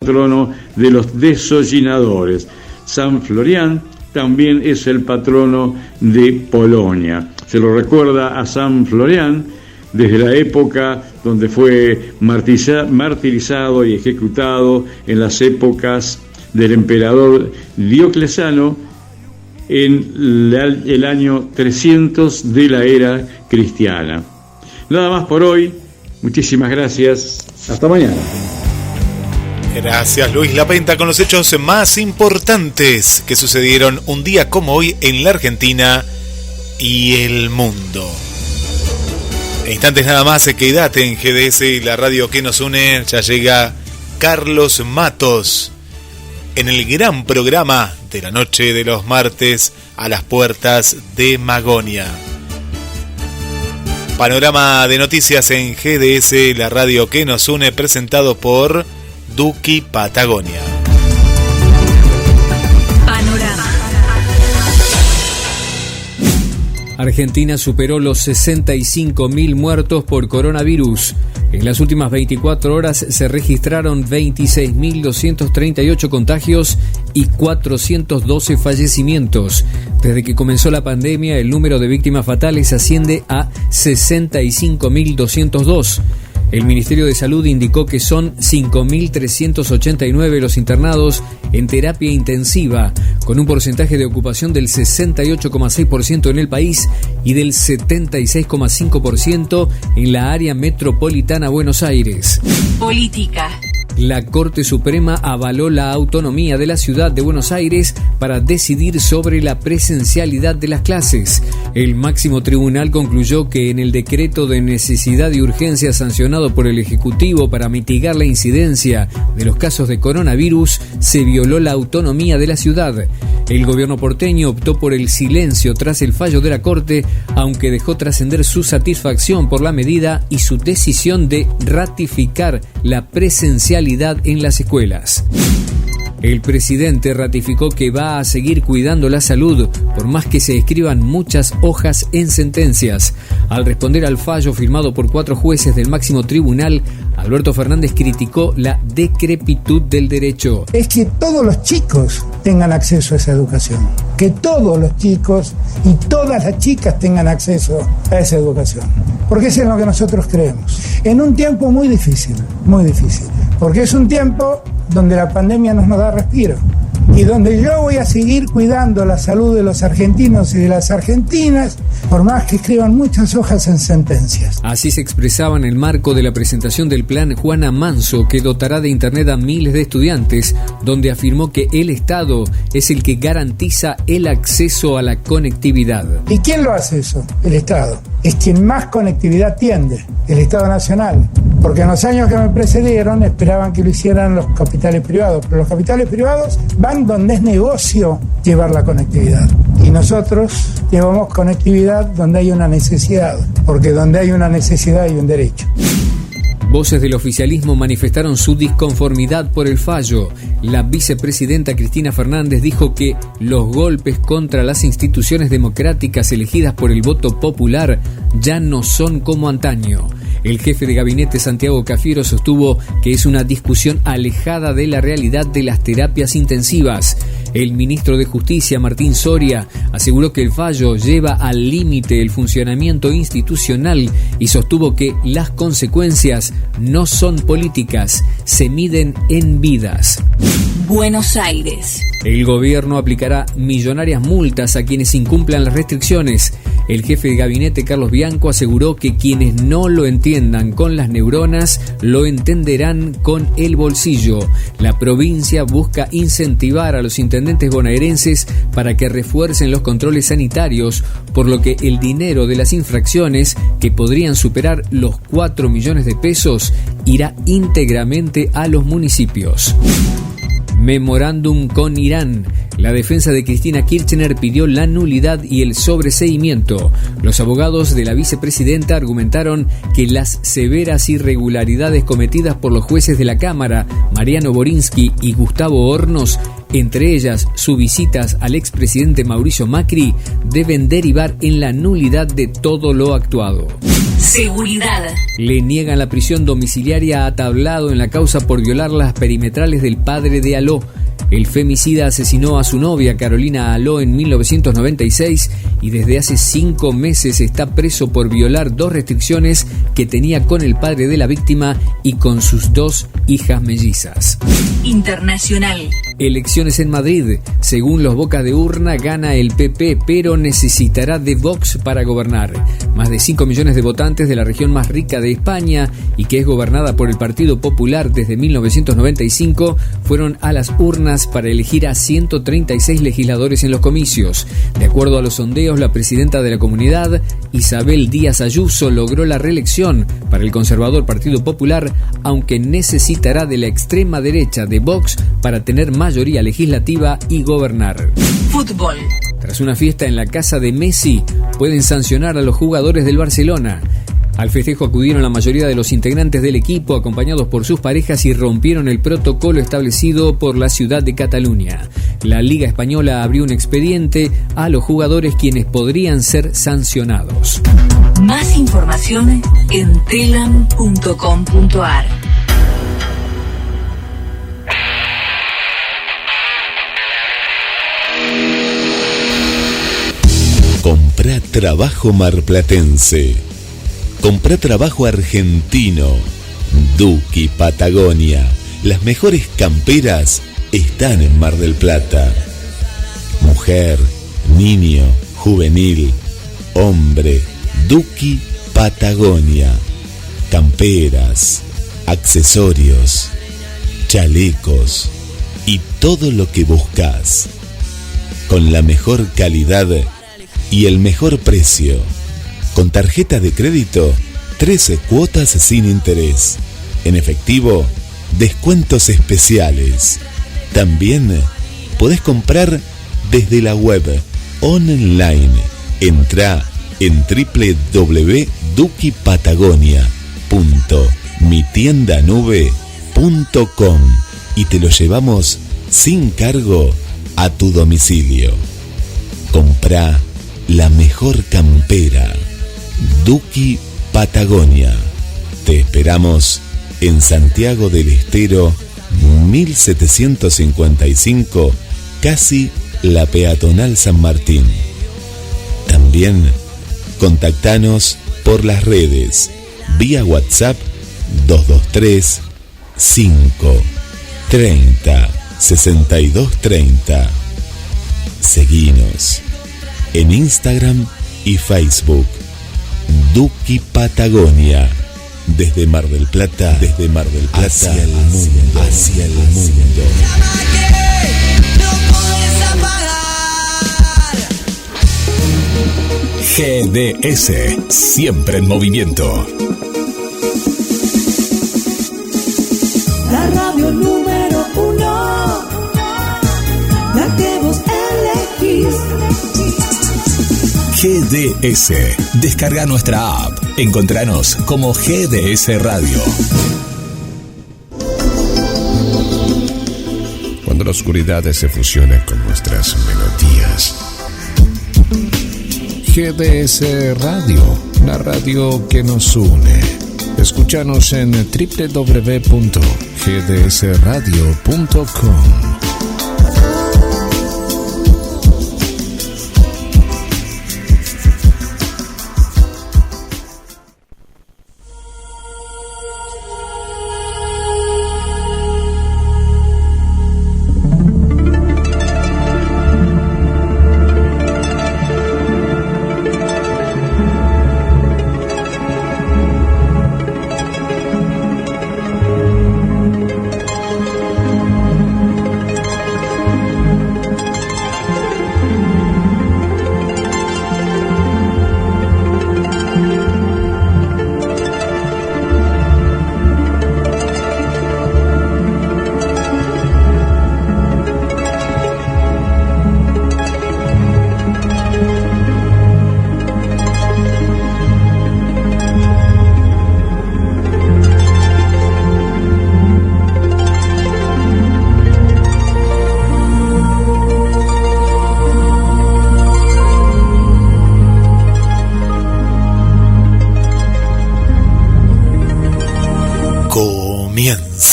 patrono de los desollinadores. San Florián también es el patrono de Polonia. Se lo recuerda a San Florián desde la época donde fue martirizado y ejecutado en las épocas del emperador Diocleciano en el año 300 de la era cristiana. Nada más por hoy. Muchísimas gracias. Hasta mañana. Gracias, Luis Lapenta, con los hechos más importantes que sucedieron un día como hoy en la Argentina y el mundo. En instantes nada más, quédate en GDS, la radio que nos une. Ya llega Carlos Matos en el gran programa de la noche de los martes a las puertas de Magonia. Panorama de noticias en GDS, la radio que nos une, presentado por Duki Patagonia. Panorama. Argentina superó los 65.000 muertos por coronavirus. En las últimas 24 horas se registraron 26.238 contagios y 412 fallecimientos. Desde que comenzó la pandemia, el número de víctimas fatales asciende a 65.202. El Ministerio de Salud indicó que son 5.389 los internados en terapia intensiva, con un porcentaje de ocupación del 68,6% en el país y del 76,5% en la área metropolitana Buenos Aires. Política. La Corte Suprema avaló la autonomía de la ciudad de Buenos Aires para decidir sobre la presencialidad de las clases. El máximo tribunal concluyó que en el decreto de necesidad y urgencia sancionado por el Ejecutivo para mitigar la incidencia de los casos de coronavirus se violó la autonomía de la ciudad. El gobierno porteño optó por el silencio tras el fallo de la Corte, aunque dejó trascender su satisfacción por la medida y su decisión de ratificar la presencialidad en las escuelas. El presidente ratificó que va a seguir cuidando la salud, por más que se escriban muchas hojas en sentencias. Al responder al fallo firmado por 4 jueces del máximo tribunal, Alberto Fernández criticó la decrepitud del derecho. Es que todos los chicos tengan acceso a esa educación, que todos los chicos y todas las chicas tengan acceso a esa educación, porque eso es lo que nosotros creemos. En un tiempo muy difícil, porque es un tiempo donde la pandemia nos da respiro y donde yo voy a seguir cuidando la salud de los argentinos y de las argentinas, por más que escriban muchas hojas en sentencias. Así se expresaba en el marco de la presentación del plan Juana Manso, que dotará de internet a miles de estudiantes, donde afirmó que el Estado es el que garantiza el acceso a la conectividad. ¿Y quién lo hace eso? El Estado. Es quien más conectividad tiende, el Estado Nacional. Porque en los años que me precedieron esperaban que lo hicieran los capitales privados, pero los capitales privados van donde es negocio llevar la conectividad. Y nosotros llevamos conectividad donde hay una necesidad, porque donde hay una necesidad hay un derecho. Voces del oficialismo manifestaron su disconformidad por el fallo. La vicepresidenta Cristina Fernández dijo que los golpes contra las instituciones democráticas elegidas por el voto popular ya no son como antaño. El jefe de gabinete Santiago Cafiero sostuvo que es una discusión alejada de la realidad de las terapias intensivas. El ministro de Justicia, Martín Soria, aseguró que el fallo lleva al límite el funcionamiento institucional y sostuvo que las consecuencias no son políticas, se miden en vidas. Buenos Aires. El gobierno aplicará millonarias multas a quienes incumplan las restricciones. El jefe de gabinete, Carlos Bianco, aseguró que quienes no lo entiendan con las neuronas lo entenderán con el bolsillo. La provincia busca incentivar a los intendentes bonaerenses para que refuercen los controles sanitarios, por lo que el dinero de las infracciones, que podrían superar los 4 millones de pesos, irá íntegramente a los municipios. Memorándum con Irán. La defensa de Cristina Kirchner pidió la nulidad y el sobreseimiento. Los abogados de la vicepresidenta argumentaron que las severas irregularidades cometidas por los jueces de la Cámara, Mariano Borinsky y Gustavo Hornos, entre ellas sus visitas al expresidente Mauricio Macri, deben derivar en la nulidad de todo lo actuado. Seguridad. Le niegan la prisión domiciliaria a Tablado en la causa por violar las perimetrales del padre de Aló. El femicida asesinó a su novia Carolina Aló en 1996 y desde hace 5 meses está preso por violar 2 restricciones que tenía con el padre de la víctima y con sus 2 hijas mellizas. Internacional. Elecciones en Madrid. Según los bocas de urna, gana el PP, pero necesitará de Vox para gobernar. Más de 5 millones de votantes de la región más rica de España y que es gobernada por el Partido Popular desde 1995 fueron a las urnas para elegir a 136 legisladores en los comicios. De acuerdo a los sondeos, la presidenta de la comunidad, Isabel Díaz Ayuso, logró la reelección para el conservador Partido Popular, aunque necesitará de la extrema derecha de Vox para tener mayoría legislativa y gobernar. Fútbol. Tras una fiesta en la casa de Messi, pueden sancionar a los jugadores del Barcelona. Al festejo acudieron la mayoría de los integrantes del equipo, acompañados por sus parejas, y rompieron el protocolo establecido por la ciudad de Cataluña. La Liga Española abrió un expediente a los jugadores quienes podrían ser sancionados. Más información en telam.com.ar. Comprá trabajo marplatense. Comprá trabajo argentino. Duki Patagonia. Las mejores camperas están en Mar del Plata. Mujer, niño, juvenil, hombre. Duki Patagonia. Camperas, accesorios, chalecos y todo lo que buscas. Con la mejor calidad y el mejor precio. Con tarjeta de crédito, 13 cuotas sin interés. En efectivo, descuentos especiales. También podés comprar desde la web online. Entrá en www.dukipatagonia.mitiendanube.com y te lo llevamos sin cargo a tu domicilio. Comprá la mejor campera. Duki Patagonia. Te esperamos en Santiago del Estero 1755, casi la peatonal San Martín. También contactanos por las redes vía WhatsApp 223 530 6230. Seguinos en Instagram y Facebook. Duki Patagonia. Desde Mar del Plata, hacia el mundo, hacia el mundo. GDS, siempre en movimiento. La radio número 1, la que vos elegís. GDS. Descarga nuestra app. Encontranos como GDS Radio. Cuando la oscuridad se fusiona con nuestras melodías. GDS Radio, la radio que nos une. Escúchanos en www.gdsradio.com.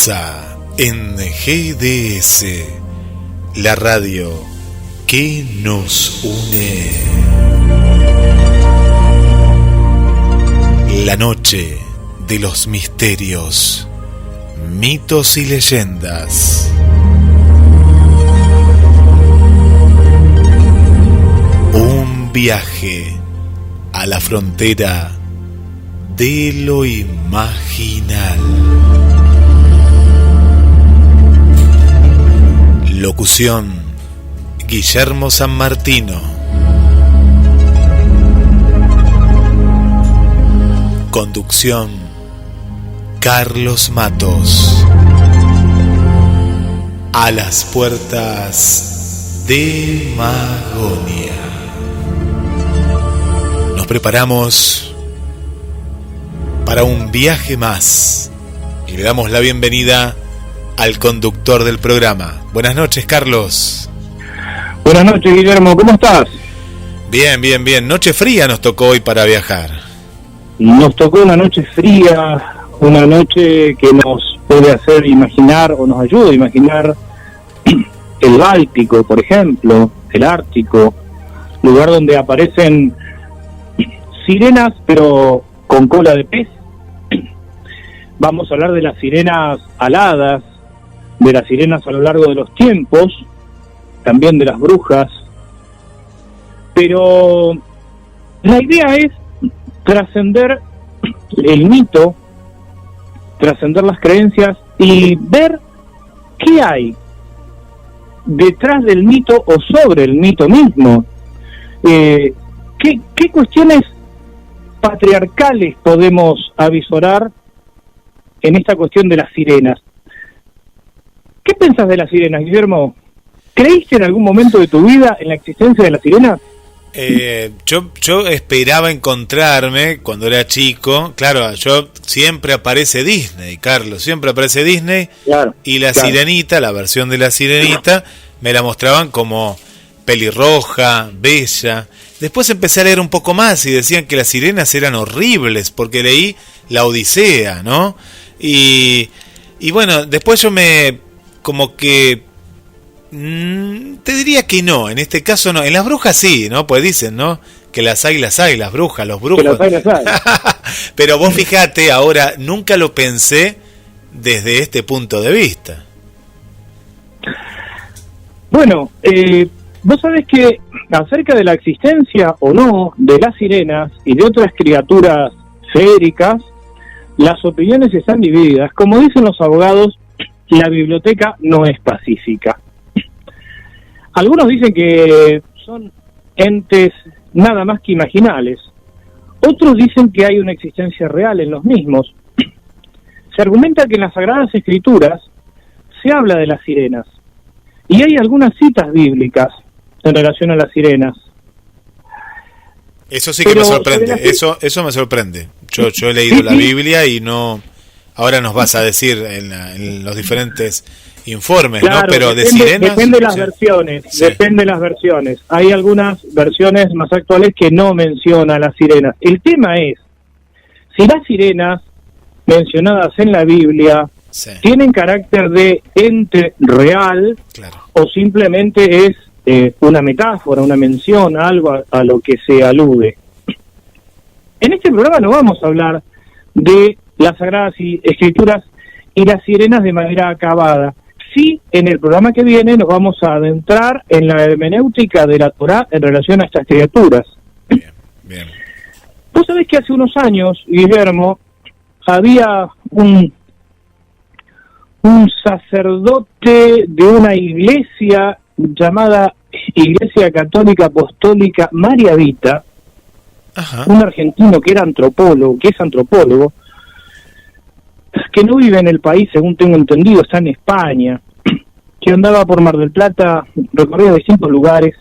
comienza en GDS, la radio que nos une. La noche de los misterios, mitos y leyendas. Un viaje a la frontera de lo imaginal. Locución: Guillermo San Martino. Conducción: Carlos Matos. A las puertas de Magonia. Nos preparamos para un viaje más y le damos la bienvenida al conductor del programa. Buenas noches, Carlos. Buenas noches, Guillermo, ¿cómo estás? Bien, bien, bien. Noche fría nos tocó hoy para viajar. Nos tocó una noche fría, una noche que nos puede hacer imaginar o nos ayuda a imaginar el Báltico, por ejemplo, el Ártico, lugar donde aparecen sirenas pero con cola de pez. Vamos a hablar de las sirenas aladas, de las sirenas a lo largo de los tiempos, también de las brujas, pero la idea es trascender el mito, trascender las creencias y ver qué hay detrás del mito o sobre el mito mismo. ¿Qué cuestiones patriarcales podemos avisorar en esta cuestión de las sirenas? ¿Qué pensás de las sirenas, Guillermo? ¿Creíste en algún momento de tu vida en la existencia de las sirenas? Yo esperaba encontrarme cuando era chico. Claro, yo siempre aparece Disney, Carlos, siempre aparece Disney. Claro, y la sirenita, la versión de la sirenita, me la mostraban como pelirroja, bella. Después empecé a leer un poco más y decían que las sirenas eran horribles, porque leí La Odisea, ¿no? Y bueno, después yo como que te diría que no, en este caso no. En las brujas sí, ¿no? Pues dicen, ¿no? Que las hay, las brujas, los brujos. Que las hay. Pero vos fíjate, ahora nunca lo pensé desde este punto de vista. Bueno, vos sabés que acerca de la existencia o no de las sirenas y de otras criaturas feéricas, las opiniones están divididas. Como dicen los abogados, la biblioteca no es pacífica. Algunos dicen que son entes nada más que imaginales. Otros dicen que hay una existencia real en los mismos. Se argumenta que en las Sagradas Escrituras se habla de las sirenas. Y hay algunas citas bíblicas en relación a las sirenas. Eso sí que me sorprende. Eso me sorprende. Yo he leído la Biblia y no... Ahora nos vas a decir en los diferentes informes, claro, ¿no? Pero depende, de sirenas... Depende de las versiones, sí. Depende de las versiones. Hay algunas versiones más actuales que no mencionan las sirenas. El tema es, si las sirenas mencionadas en la Biblia tienen carácter de ente real, claro, o simplemente es una metáfora, una mención, algo a lo que se alude. En este programa no vamos a hablar de las Sagradas Escrituras y las sirenas de manera acabada. Sí, en el programa que viene nos vamos a adentrar en la hermenéutica de la Torá en relación a estas criaturas. Bien, bien. Vos sabés que hace unos años, Guillermo, había un sacerdote de una iglesia llamada Iglesia Católica Apostólica María Vita, un argentino que es antropólogo, que no vive en el país, según tengo entendido, está en España, que andaba por Mar del Plata, recorría distintos lugares,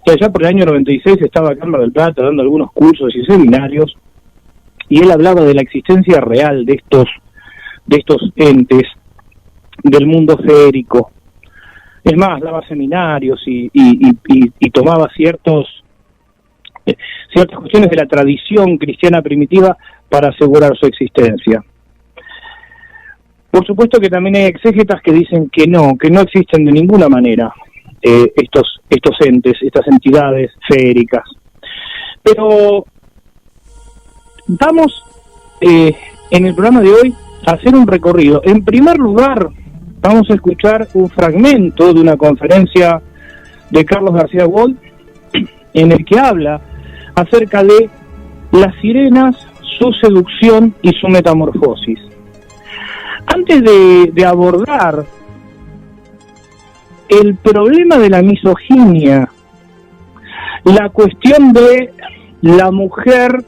que allá por el año 96 estaba acá en Mar del Plata dando algunos cursos y seminarios, y él hablaba de la existencia real de estos entes del mundo feérico. Es más, daba seminarios y tomaba ciertas cuestiones de la tradición cristiana primitiva para asegurar su existencia. Por supuesto que también hay exégetas que dicen que no existen de ninguna manera estos entes, estas entidades feéricas. Pero vamos en el programa de hoy a hacer un recorrido. En primer lugar, vamos a escuchar un fragmento de una conferencia de Carlos García Wold, en el que habla acerca de las sirenas, su seducción y su metamorfosis. Antes de abordar el problema de la misoginia, la cuestión de la mujer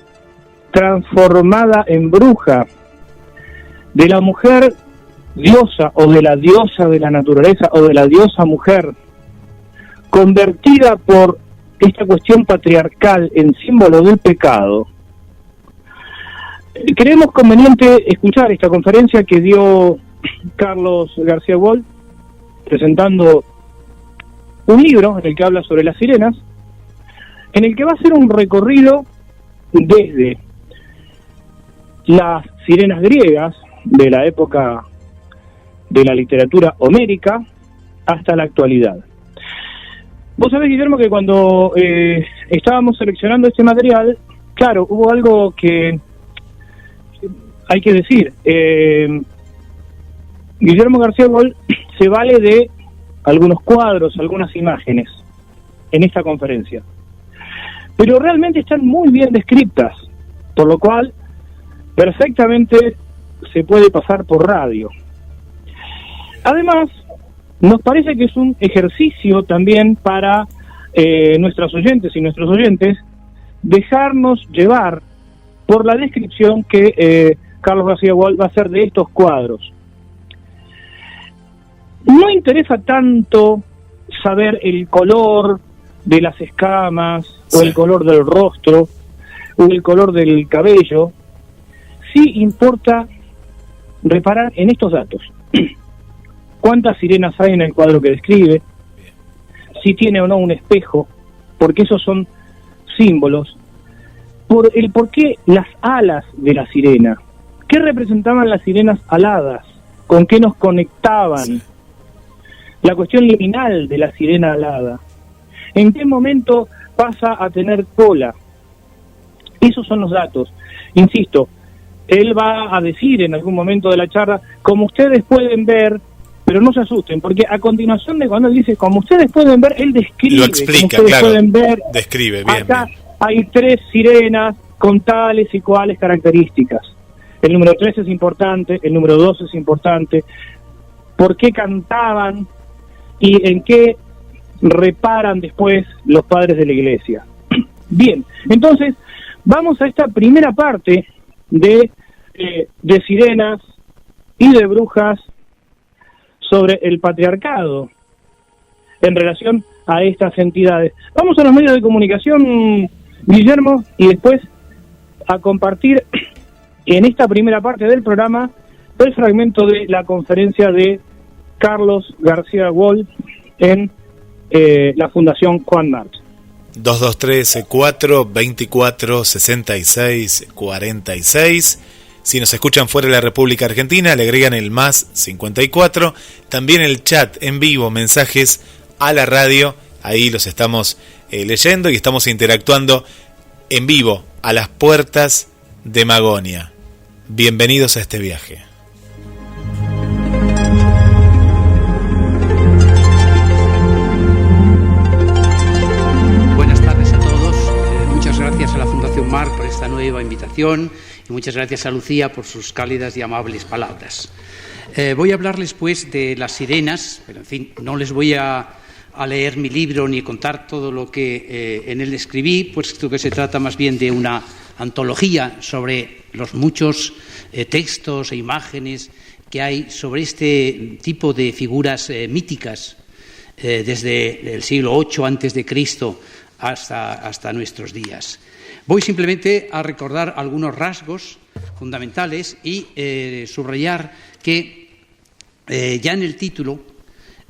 transformada en bruja, de la mujer diosa o de la diosa de la naturaleza o de la diosa mujer, convertida por esta cuestión patriarcal en símbolo del pecado, creemos conveniente escuchar esta conferencia que dio Carlos García Wold, presentando un libro en el que habla sobre las sirenas, en el que va a hacer un recorrido desde las sirenas griegas de la época de la literatura homérica hasta la actualidad. Vos sabés, Guillermo, que cuando estábamos seleccionando este material, claro, hubo algo que hay que decir. Guillermo García Wold se vale de algunos cuadros, algunas imágenes en esta conferencia, pero realmente están muy bien descritas, por lo cual perfectamente se puede pasar por radio. Además, nos parece que es un ejercicio también para nuestras oyentes y nuestros oyentes dejarnos llevar por la descripción que Carlos García Wold va a hacer de estos cuadros. No interesa tanto saber el color de las escamas, o el color del rostro, o el color del cabello. Sí importa reparar en estos datos. ¿Cuántas sirenas hay en el cuadro que describe? Si tiene o no un espejo, porque esos son símbolos. Por qué las alas de la sirena. ¿Qué representaban las sirenas aladas? ¿Con qué nos conectaban? Sí. La cuestión liminal de la sirena alada. ¿En qué momento pasa a tener cola? Esos son los datos. Insisto, él va a decir en algún momento de la charla, como ustedes pueden ver, pero no se asusten, porque a continuación de cuando él dice, como ustedes pueden ver, él describe. Lo explica, como ustedes claro. Pueden ver, describe, bien. Acá bien. hay 3 sirenas con tales y cuales características. El número 3 es importante, el número 2 es importante. ¿Por qué cantaban y en qué reparan después los padres de la iglesia? Bien, entonces vamos a esta primera parte de sirenas y de brujas sobre el patriarcado en relación a estas entidades. Vamos a los medios de comunicación, Guillermo, y después a compartir en esta primera parte del programa el fragmento de la conferencia de Carlos García Wold en la Fundación Juan March. 223-424-6646. Si nos escuchan fuera de la República Argentina, le agregan el más 54. También el chat en vivo, mensajes a la radio. Ahí los estamos leyendo y estamos interactuando en vivo a las puertas de Magonia. Bienvenidos a este viaje. Buenas tardes a todos. Muchas gracias a la Fundación Marc por esta nueva invitación y muchas gracias a Lucía por sus cálidas y amables palabras. Voy a hablarles pues de las sirenas, pero en fin, no les voy a leer mi libro ni contar todo lo que en él escribí, puesto que se trata más bien de una antología sobre los muchos textos e imágenes que hay sobre este tipo de figuras míticas desde el siglo VIII a.C. hasta nuestros días. Voy simplemente a recordar algunos rasgos fundamentales y subrayar que ya en el título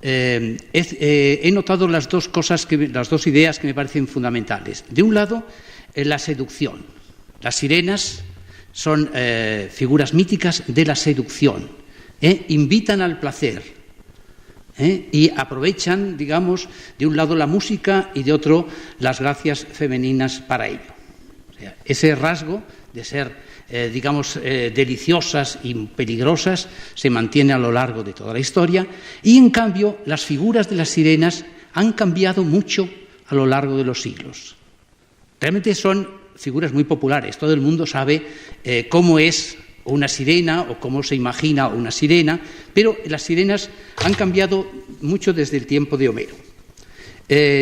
he notado las dos ideas que me parecen fundamentales. De un lado, la seducción. Las sirenas son figuras míticas de la seducción, invitan al placer y aprovechan, digamos, de un lado la música y de otro las gracias femeninas para ello. O sea, ese rasgo de ser deliciosas y peligrosas se mantiene a lo largo de toda la historia, y en cambio las figuras de las sirenas han cambiado mucho a lo largo de los siglos. Realmente son figuras muy populares, todo el mundo sabe cómo es una sirena o cómo se imagina una sirena, pero las sirenas han cambiado mucho desde el tiempo de Homero.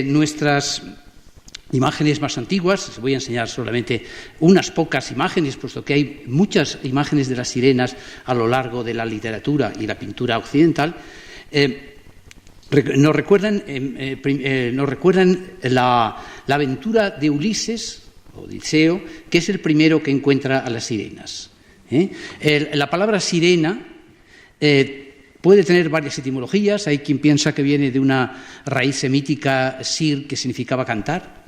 Nuestras imágenes más antiguas, les voy a enseñar solamente unas pocas imágenes, puesto que hay muchas imágenes de las sirenas a lo largo de la literatura y la pintura occidental. Nos recuerdan la aventura de Ulises, Odiseo, que es el primero que encuentra a las sirenas. La palabra sirena puede tener varias etimologías. Hay quien piensa que viene de una raíz semítica sir, que significaba cantar.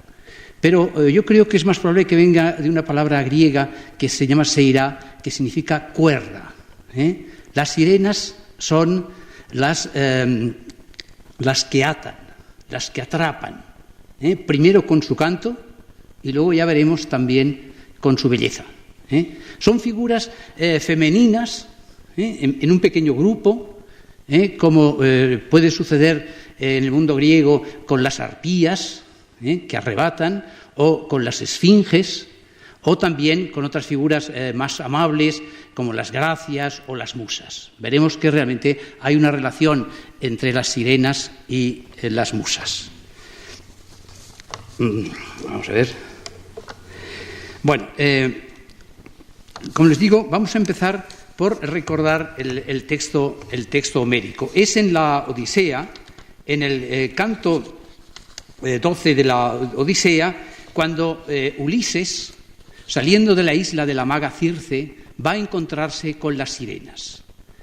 Pero yo creo que es más probable que venga de una palabra griega que se llama seira, que significa cuerda. Las sirenas son las que atan, las que atrapan, primero con su canto y luego ya veremos también con su belleza. Son figuras femeninas en un pequeño grupo, como puede suceder en el mundo griego con las arpías, que arrebatan, o con las esfinges, o también con otras figuras más amables como las gracias o las musas. Veremos que realmente hay una relación entre las sirenas y las musas. Vamos a ver. Bueno, como les digo, vamos a empezar por recordar el texto homérico. Es en la Odisea, en el canto 12 de la Odisea, cuando Ulises, saliendo de la isla de la maga Circe, va a encontrarse con las sirenas.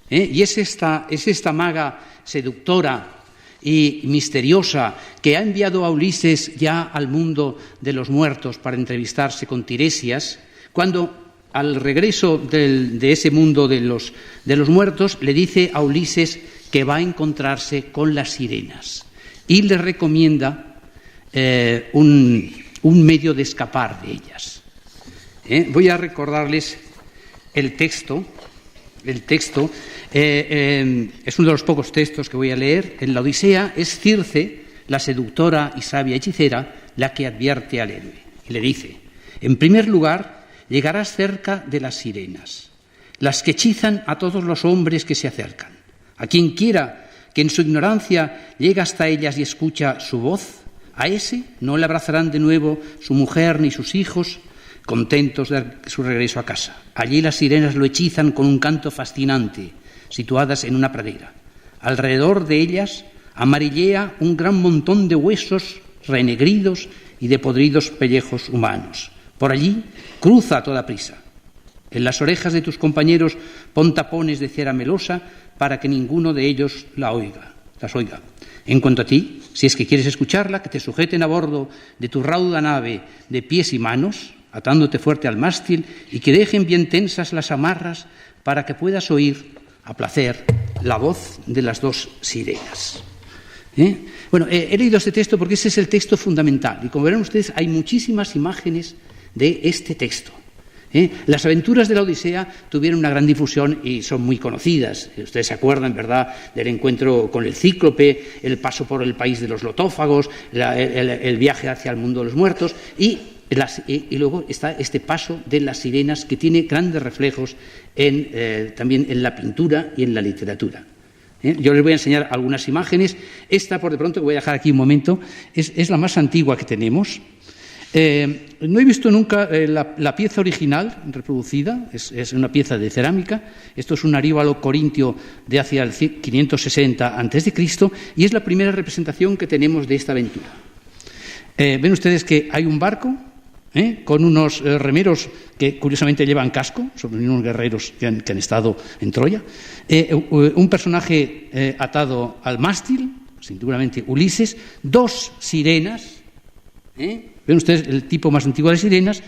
Y es esta maga seductora y misteriosa que ha enviado a Ulises ya al mundo de los muertos para entrevistarse con Tiresias, cuando al regreso de ese mundo de los muertos le dice a Ulises que va a encontrarse con las sirenas y le recomienda un medio de escapar de ellas. Voy a recordarles el texto. Es uno de los pocos textos que voy a leer. En la Odisea es Circe, la seductora y sabia hechicera, la que advierte al héroe y le dice: en primer lugar, llegarás cerca de las sirenas, las que hechizan a todos los hombres que se acercan. A quien quiera que en su ignorancia llegue hasta ellas y escucha su voz, a ese no le abrazarán de nuevo su mujer ni sus hijos, contentos de su regreso a casa. Allí las sirenas lo hechizan con un canto fascinante, situadas en una pradera. Alrededor de ellas amarillea un gran montón de huesos renegridos y de podridos pellejos humanos. Por allí cruza a toda prisa. En las orejas de tus compañeros pon tapones de cera melosa para que ninguno de ellos las oiga. En cuanto a ti, si es que quieres escucharla, que te sujeten a bordo de tu rauda nave de pies y manos, atándote fuerte al mástil, y que dejen bien tensas las amarras para que puedas oír a placer la voz de las dos sirenas. Bueno, he leído este texto porque ese es el texto fundamental, y como verán ustedes, hay muchísimas imágenes de este texto. Las aventuras de la Odisea tuvieron una gran difusión y son muy conocidas. Ustedes se acuerdan, ¿verdad?, del encuentro con el Cíclope, el paso por el país de los lotófagos, el viaje hacia el mundo de los muertos y luego está este paso de las sirenas, que tiene grandes reflejos también en la pintura y en la literatura. Yo les voy a enseñar algunas imágenes. Esta, por de pronto, que voy a dejar aquí un momento, es la más antigua que tenemos. No he visto nunca la pieza original reproducida, es una pieza de cerámica. Esto es un aríbalo corintio de hacia el 560 a.C. y es la primera representación que tenemos de esta aventura. Ven ustedes que hay un barco con unos remeros que curiosamente llevan casco, son unos guerreros que han estado en Troya, un personaje atado al mástil, seguramente Ulises, dos sirenas, ven ustedes el tipo más antiguo de sirenas,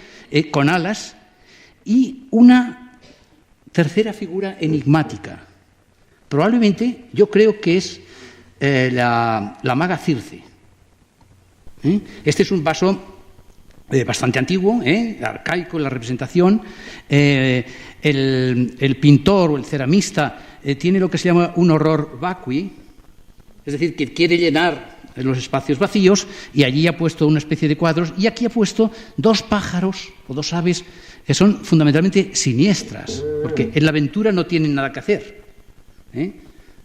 con alas, y una tercera figura enigmática, Probablemente, yo creo que es la maga Circe. Este es un vaso bastante antiguo, arcaico en la representación. El pintor o el ceramista tiene lo que se llama un horror vacui, es decir, que quiere llenar los espacios vacíos, y allí ha puesto una especie de cuadros, y aquí ha puesto dos pájaros o dos aves que son fundamentalmente siniestras, porque en la aventura no tienen nada que hacer,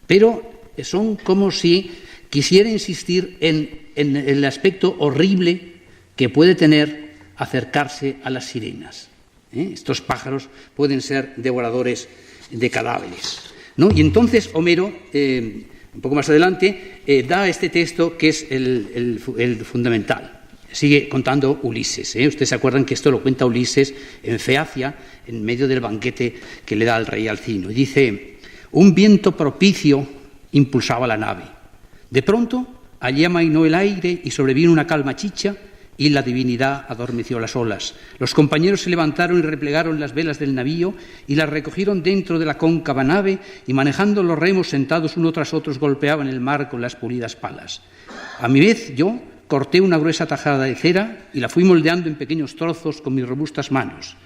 pero son como si quisiera insistir en el aspecto horrible que puede tener acercarse a las sirenas. Estos pájaros pueden ser devoradores de cadáveres, ¿no? Y entonces Homero, un poco más adelante, da este texto que es el fundamental. Sigue contando Ulises. Ustedes se acuerdan que esto lo cuenta Ulises en Feacia, en medio del banquete que le da al rey Alcino. Y dice: un viento propicio impulsaba la nave. De pronto, allí amainó el aire y sobrevino una calma chicha, y la divinidad adormeció las olas. Los compañeros se levantaron y replegaron las velas del navío y las recogieron dentro de la cóncava nave, y manejando los remos sentados uno tras otros golpeaban el mar con las pulidas palas. A mi vez yo corté una gruesa tajada de cera y la fui moldeando en pequeños trozos con mis robustas manos.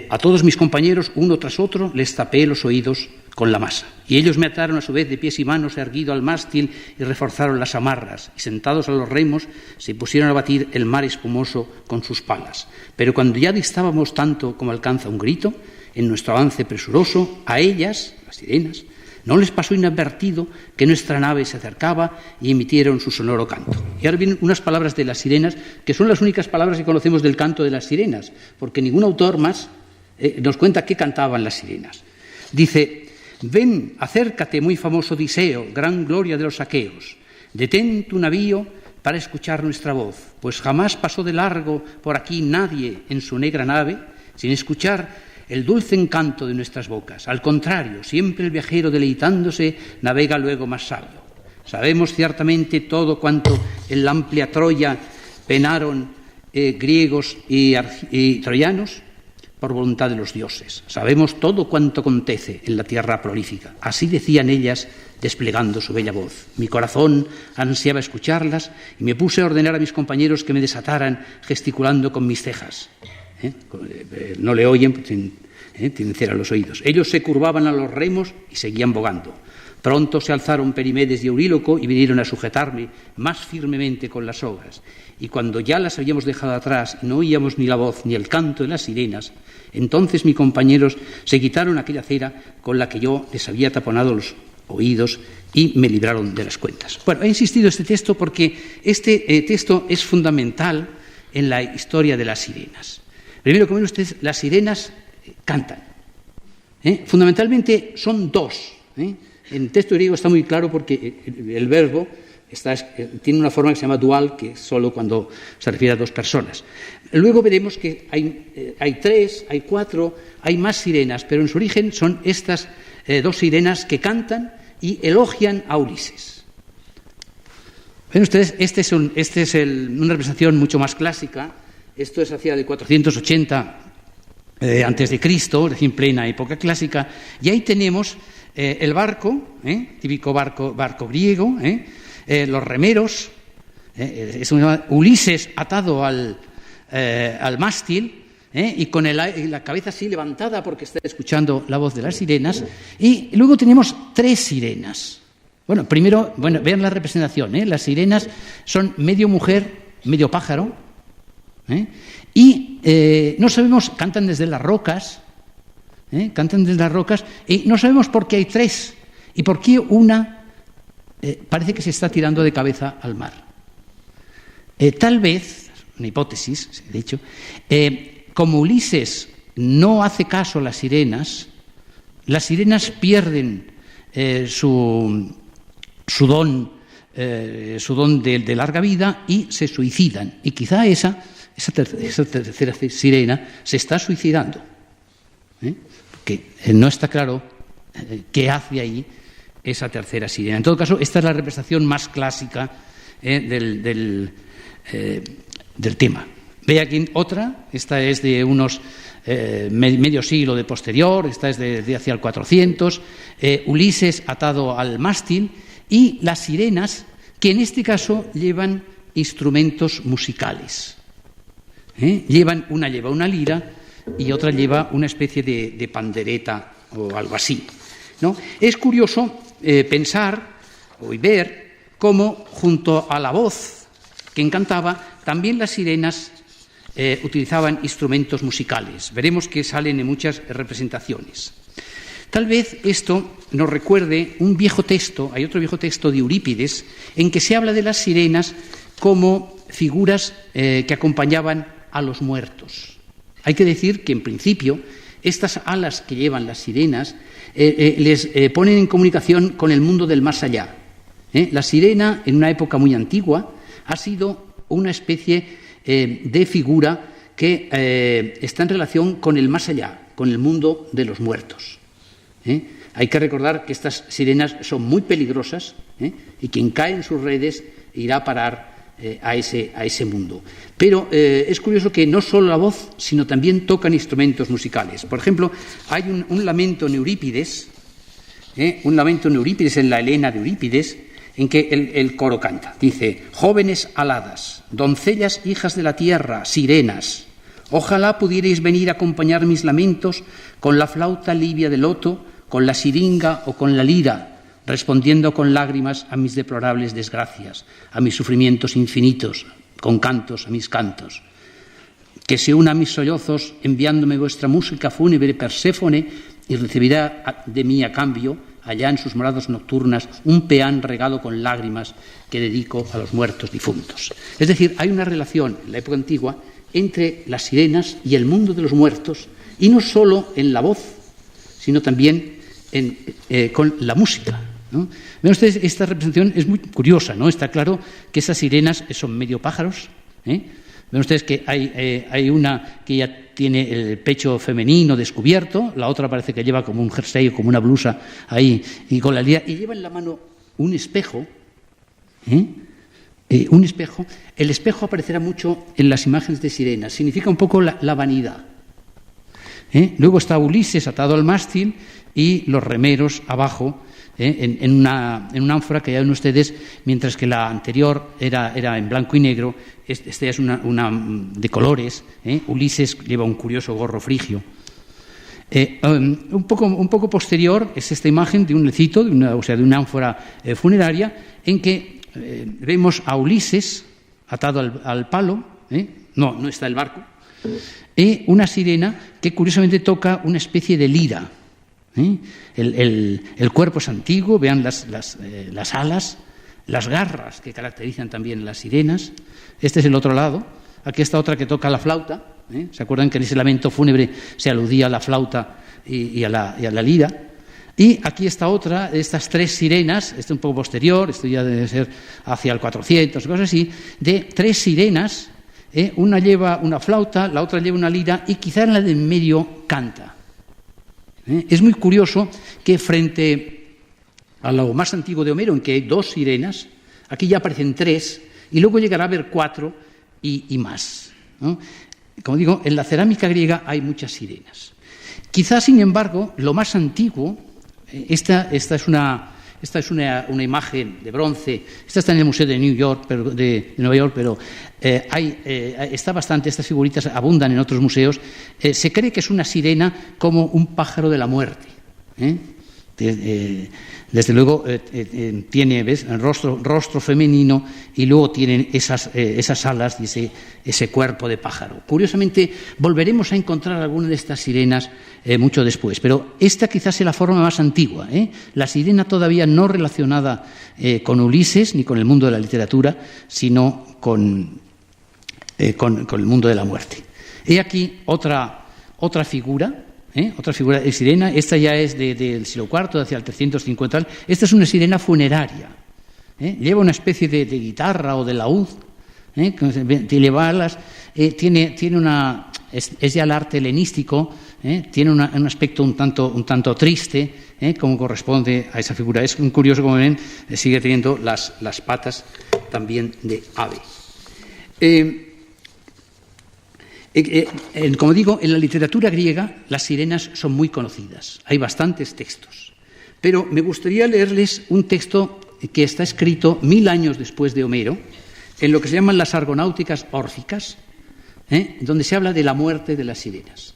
A todos mis compañeros, uno tras otro, les tapé los oídos con la masa. Y ellos me ataron a su vez de pies y manos erguido al mástil y reforzaron las amarras, y sentados a los remos se pusieron a batir el mar espumoso con sus palas. Pero cuando ya distábamos tanto como alcanza un grito, en nuestro avance presuroso, a ellas, las sirenas, no les pasó inadvertido que nuestra nave se acercaba y emitieron su sonoro canto. Y ahora vienen unas palabras de las sirenas, que son las únicas palabras que conocemos del canto de las sirenas, porque ningún autor más nos cuenta qué cantaban las sirenas. Dice: ven, acércate, muy famoso Odiseo, gran gloria de los aqueos. Detén tu navío para escuchar nuestra voz, pues jamás pasó de largo por aquí nadie en su negra nave sin escuchar el dulce encanto de nuestras bocas. Al contrario, siempre el viajero deleitándose navega luego más sabio. Sabemos ciertamente todo cuanto en la amplia Troya penaron griegos y troyanos por voluntad de los dioses. Sabemos todo cuanto acontece en la tierra prolífica. Así decían ellas, desplegando su bella voz. Mi corazón ansiaba escucharlas y me puse a ordenar a mis compañeros que me desataran, gesticulando con mis cejas. No le oyen, tienen cera los oídos. Ellos se curvaban a los remos y seguían bogando. Pronto se alzaron Perimedes y Euríloco y vinieron a sujetarme más firmemente con las sogas. Y cuando ya las habíamos dejado atrás y no oíamos ni la voz ni el canto de las sirenas, entonces mis compañeros se quitaron aquella cera con la que yo les había taponado los oídos y me libraron de las cuentas. Bueno, he insistido en este texto porque este texto es fundamental en la historia de las sirenas. Primero, como ven ustedes, las sirenas cantan. Fundamentalmente son dos. En el texto griego está muy claro porque el verbo tiene una forma que se llama dual, que es solo cuando se refiere a dos personas. Luego veremos que hay tres, hay cuatro, hay más sirenas, pero en su origen son estas dos sirenas que cantan y elogian a Ulises. Ven ustedes, esta es una representación mucho más clásica. Esto es hacia el 480 antes de Cristo, es decir, en plena época clásica, y ahí tenemos el barco, típico barco griego, los remeros, Ulises atado al mástil, y con la cabeza así levantada porque está escuchando la voz de las sirenas, y luego tenemos tres sirenas. Bueno, primero, vean la representación, las sirenas son medio mujer, medio pájaro, y no sabemos, cantan desde las rocas, y no sabemos por qué hay tres y por qué una parece que se está tirando de cabeza al mar. Tal vez, una hipótesis, de hecho, como Ulises no hace caso a las sirenas pierden su don de larga vida y se suicidan. Y quizá esa tercera sirena se está suicidando, porque no está claro qué hace ahí esa tercera sirena. En todo caso, esta es la representación más clásica del tema. Ve aquí otra, esta es de unos medio siglo de posterior, esta es de hacia el 400, Ulises atado al mástil y las sirenas, que en este caso llevan instrumentos musicales. Una lleva una lira y otra lleva una especie de pandereta o algo así, ¿no? Es curioso pensar y ver cómo junto a la voz que encantaba, también las sirenas utilizaban instrumentos musicales. Veremos que salen en muchas representaciones. Tal vez esto nos recuerde un viejo texto, hay otro viejo texto de Eurípides, en que se habla de las sirenas como figuras que acompañaban a los muertos. Hay que decir que, en principio, estas alas que llevan las sirenas les ponen en comunicación con el mundo del más allá. La sirena, en una época muy antigua, ha sido una especie de figura que está en relación con el más allá, con el mundo de los muertos. Hay que recordar que estas sirenas son muy peligrosas y quien cae en sus redes irá a parar a ese mundo. Pero es curioso que no solo la voz, sino también tocan instrumentos musicales. Por ejemplo, hay un lamento en Eurípides, en la Helena de Eurípides, en que el coro canta. Dice: jóvenes aladas, doncellas hijas de la tierra, sirenas, ojalá pudierais venir a acompañar mis lamentos con la flauta libia de loto, con la siringa o con la lira, respondiendo con lágrimas a mis deplorables desgracias, a mis sufrimientos infinitos, con cantos a mis cantos. Que se una a mis sollozos, enviándome vuestra música fúnebre Perséfone, y recibirá de mí a cambio, allá en sus moradas nocturnas, un peán regado con lágrimas que dedico a los muertos difuntos. Es decir, hay una relación en la época antigua entre las sirenas y el mundo de los muertos, y no solo en la voz, sino también con la música, ¿no? Ven ustedes, esta representación es muy curiosa, ¿no? Está claro que esas sirenas son medio pájaros. Ven ustedes que hay una que ya tiene el pecho femenino descubierto, la otra parece que lleva como un jersey o como una blusa ahí, y con la lira, y lleva en la mano un espejo. Un espejo. El espejo aparecerá mucho en las imágenes de sirenas, significa un poco la vanidad. Luego está Ulises atado al mástil y los remeros abajo, en una ánfora que ya ven ustedes, mientras que la anterior era en blanco y negro, esta es una de colores. Ulises lleva un curioso gorro frigio. Un poco posterior es esta imagen de un lecito, de una ánfora funeraria, en que vemos a Ulises atado al palo, no está el barco, y una sirena que curiosamente toca una especie de lira. El cuerpo es antiguo, vean las alas, las garras que caracterizan también las sirenas. Este es el otro lado. Aquí está otra que toca la flauta. ¿Se acuerdan que en ese lamento fúnebre se aludía a la flauta y a la lira? Y aquí está otra, estas tres sirenas, este un poco posterior, esto ya debe ser hacia el 400, cosas así, de tres sirenas. Una lleva una flauta, la otra lleva una lira y quizá en la de en medio canta. Es muy curioso que frente a lo más antiguo de Homero, en que hay dos sirenas, aquí ya aparecen tres y luego llegará a haber cuatro y más, ¿no? Como digo, en la cerámica griega hay muchas sirenas. Quizás, sin embargo, lo más antiguo, esta es una imagen de bronce, esta está en el Museo de Nueva York, pero está bastante, estas figuritas abundan en otros museos. Se cree que es una sirena como un pájaro de la muerte. Desde luego tiene, ¿ves?, el rostro femenino y luego tienen esas alas y ese cuerpo de pájaro. Curiosamente, volveremos a encontrar alguna de estas sirenas mucho después, pero esta quizás es la forma más antigua, la sirena todavía no relacionada con Ulises ni con el mundo de la literatura, sino con el mundo de la muerte. He aquí otra figura. Otra figura de sirena, esta ya es del siglo IV, hacia el 350. Esta es una sirena funeraria. Lleva una especie de guitarra o de laúd, lleva alas, es ya el arte helenístico, tiene un aspecto un tanto triste, como corresponde a esa figura. Es curioso, como ven, sigue teniendo las patas también de ave. Como digo, en la literatura griega las sirenas son muy conocidas. Hay bastantes textos. Pero me gustaría leerles un texto que está escrito 1000 años después de Homero, en lo que se llaman las Argonáuticas Órficas, donde se habla de la muerte de las sirenas.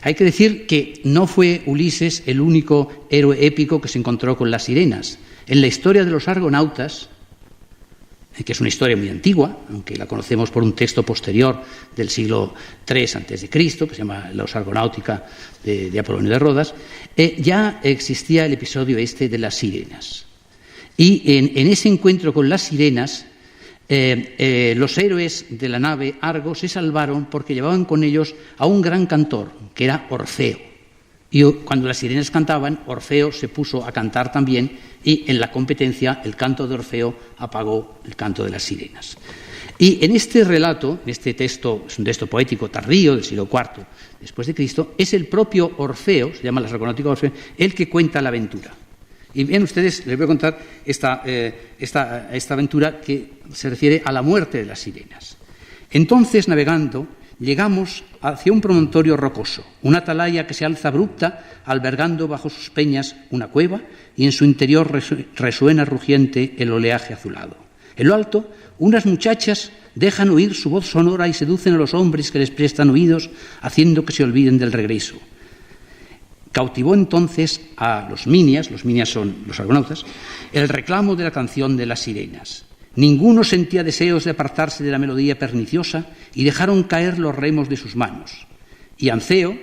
Hay que decir que no fue Ulises el único héroe épico que se encontró con las sirenas. En la historia de los argonautas, que es una historia muy antigua, aunque la conocemos por un texto posterior del siglo III a.C., que se llama Los Argonáutica de Apolonio de Rodas, ya existía el episodio de las sirenas. Y en ese encuentro con las sirenas, los héroes de la nave Argo se salvaron porque llevaban con ellos a un gran cantor, que era Orfeo. Y cuando las sirenas cantaban, Orfeo se puso a cantar también, y en la competencia el canto de Orfeo apagó el canto de las sirenas. Y en este relato, en este texto, es un texto poético tardío del siglo IV después de Cristo, es el propio Orfeo, se llama las Argonáuticas Orfeo, el que cuenta la aventura. Y bien, ustedes les voy a contar esta aventura que se refiere a la muerte de las sirenas. Entonces, navegando, llegamos hacia un promontorio rocoso, una atalaya que se alza abrupta, albergando bajo sus peñas una cueva, y en su interior resuena rugiente el oleaje azulado. En lo alto, unas muchachas dejan oír su voz sonora y seducen a los hombres que les prestan oídos, haciendo que se olviden del regreso. Cautivó entonces a los minias son los argonautas, el reclamo de la canción de las sirenas. Ninguno sentía deseos de apartarse de la melodía perniciosa y dejaron caer los remos de sus manos. Y Anceo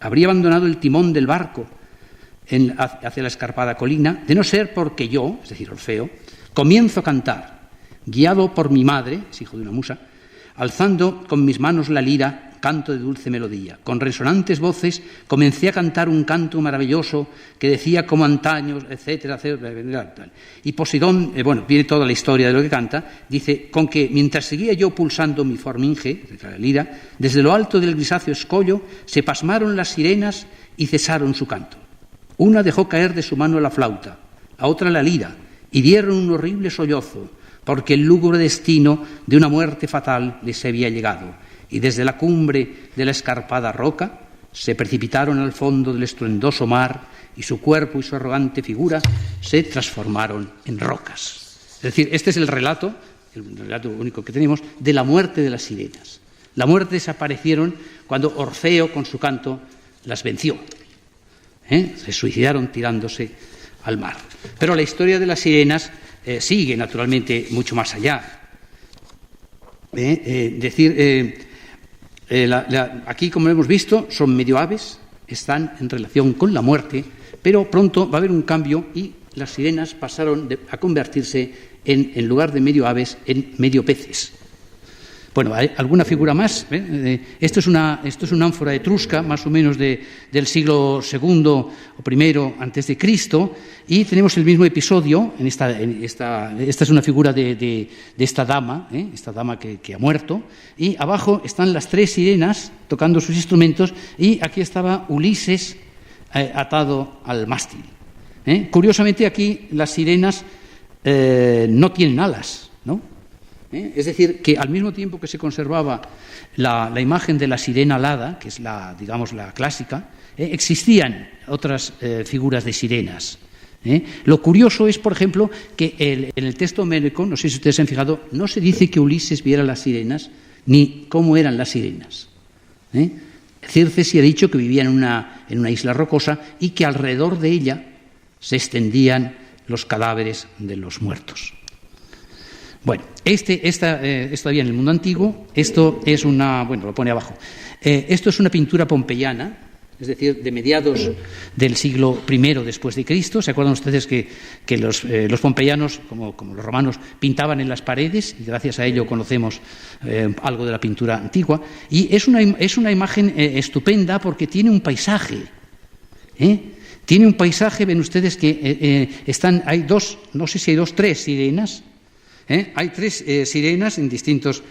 habría abandonado el timón del barco hacia la escarpada colina, de no ser porque yo, es decir, Orfeo, comienzo a cantar, guiado por mi madre, es hijo de una musa, alzando con mis manos la lira, canto de dulce melodía. Con resonantes voces comencé a cantar un canto maravilloso que decía como antaño, etcétera, etcétera. Y Poseidón, viene toda la historia de lo que canta, dice, con que mientras seguía yo pulsando mi forminge, la lira, desde lo alto del grisáceo escollo se pasmaron las sirenas y cesaron su canto. Una dejó caer de su mano la flauta, la otra la lira, y dieron un horrible sollozo, porque el lúgubre destino de una muerte fatal les había llegado. Y desde la cumbre de la escarpada roca se precipitaron al fondo del estruendoso mar y su cuerpo y su arrogante figura se transformaron en rocas. Es decir, este es el relato único que tenemos, de la muerte de las sirenas. La muerte desaparecieron cuando Orfeo con su canto las venció. Se suicidaron tirándose al mar. Pero la historia de las sirenas sigue naturalmente mucho más allá. Aquí, como hemos visto, son medio aves, están en relación con la muerte, pero pronto va a haber un cambio y las sirenas pasaron a convertirse en lugar de medio aves, en medio peces. Bueno, ¿hay alguna figura más? Esto es una ánfora etrusca, más o menos del siglo II o I antes de Cristo, y tenemos el mismo episodio. Esta es una figura de esta dama que ha muerto, y abajo están las 3 sirenas tocando sus instrumentos, y aquí estaba Ulises atado al mástil. Curiosamente, aquí las sirenas no tienen alas, ¿no? Es decir, que al mismo tiempo que se conservaba la imagen de la sirena alada, que es la clásica, existían otras figuras de sirenas. Lo curioso es, por ejemplo, que en el texto homérico, no sé si ustedes se han fijado, no se dice que Ulises viera las sirenas, ni cómo eran las sirenas. Circe sí ha dicho que vivía en una isla rocosa y que alrededor de ella se extendían los cadáveres de los muertos. Bueno, esto había en el mundo antiguo. Esto es lo pone abajo. Esto es una pintura pompeyana, es decir, de mediados del siglo I después de Cristo. ¿Se acuerdan ustedes que los pompeyanos, como los romanos, pintaban en las paredes? Y gracias a ello conocemos algo de la pintura antigua. Y es una imagen estupenda porque tiene un paisaje. Tiene un paisaje, ven ustedes que hay dos, no sé si hay 3 sirenas. Hay 3 sirenas en distintos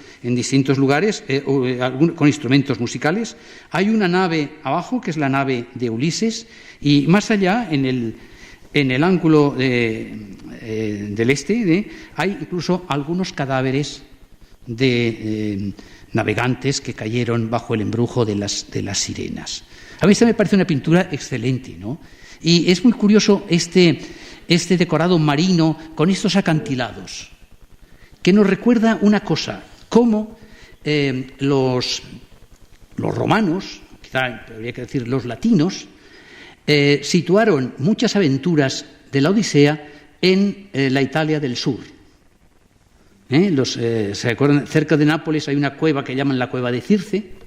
lugares, con instrumentos musicales. Hay una nave abajo, que es la nave de Ulises, y más allá, en el ángulo del este, hay incluso algunos cadáveres de navegantes que cayeron bajo el embrujo de las sirenas. A mí esta me parece una pintura excelente, ¿no? Y es muy curioso este decorado marino con estos acantilados, que nos recuerda una cosa, cómo los romanos, quizá habría que decir los latinos, situaron muchas aventuras de la Odisea en la Italia del sur. ¿Se acuerdan? Cerca de Nápoles hay una cueva que llaman la cueva de Circe.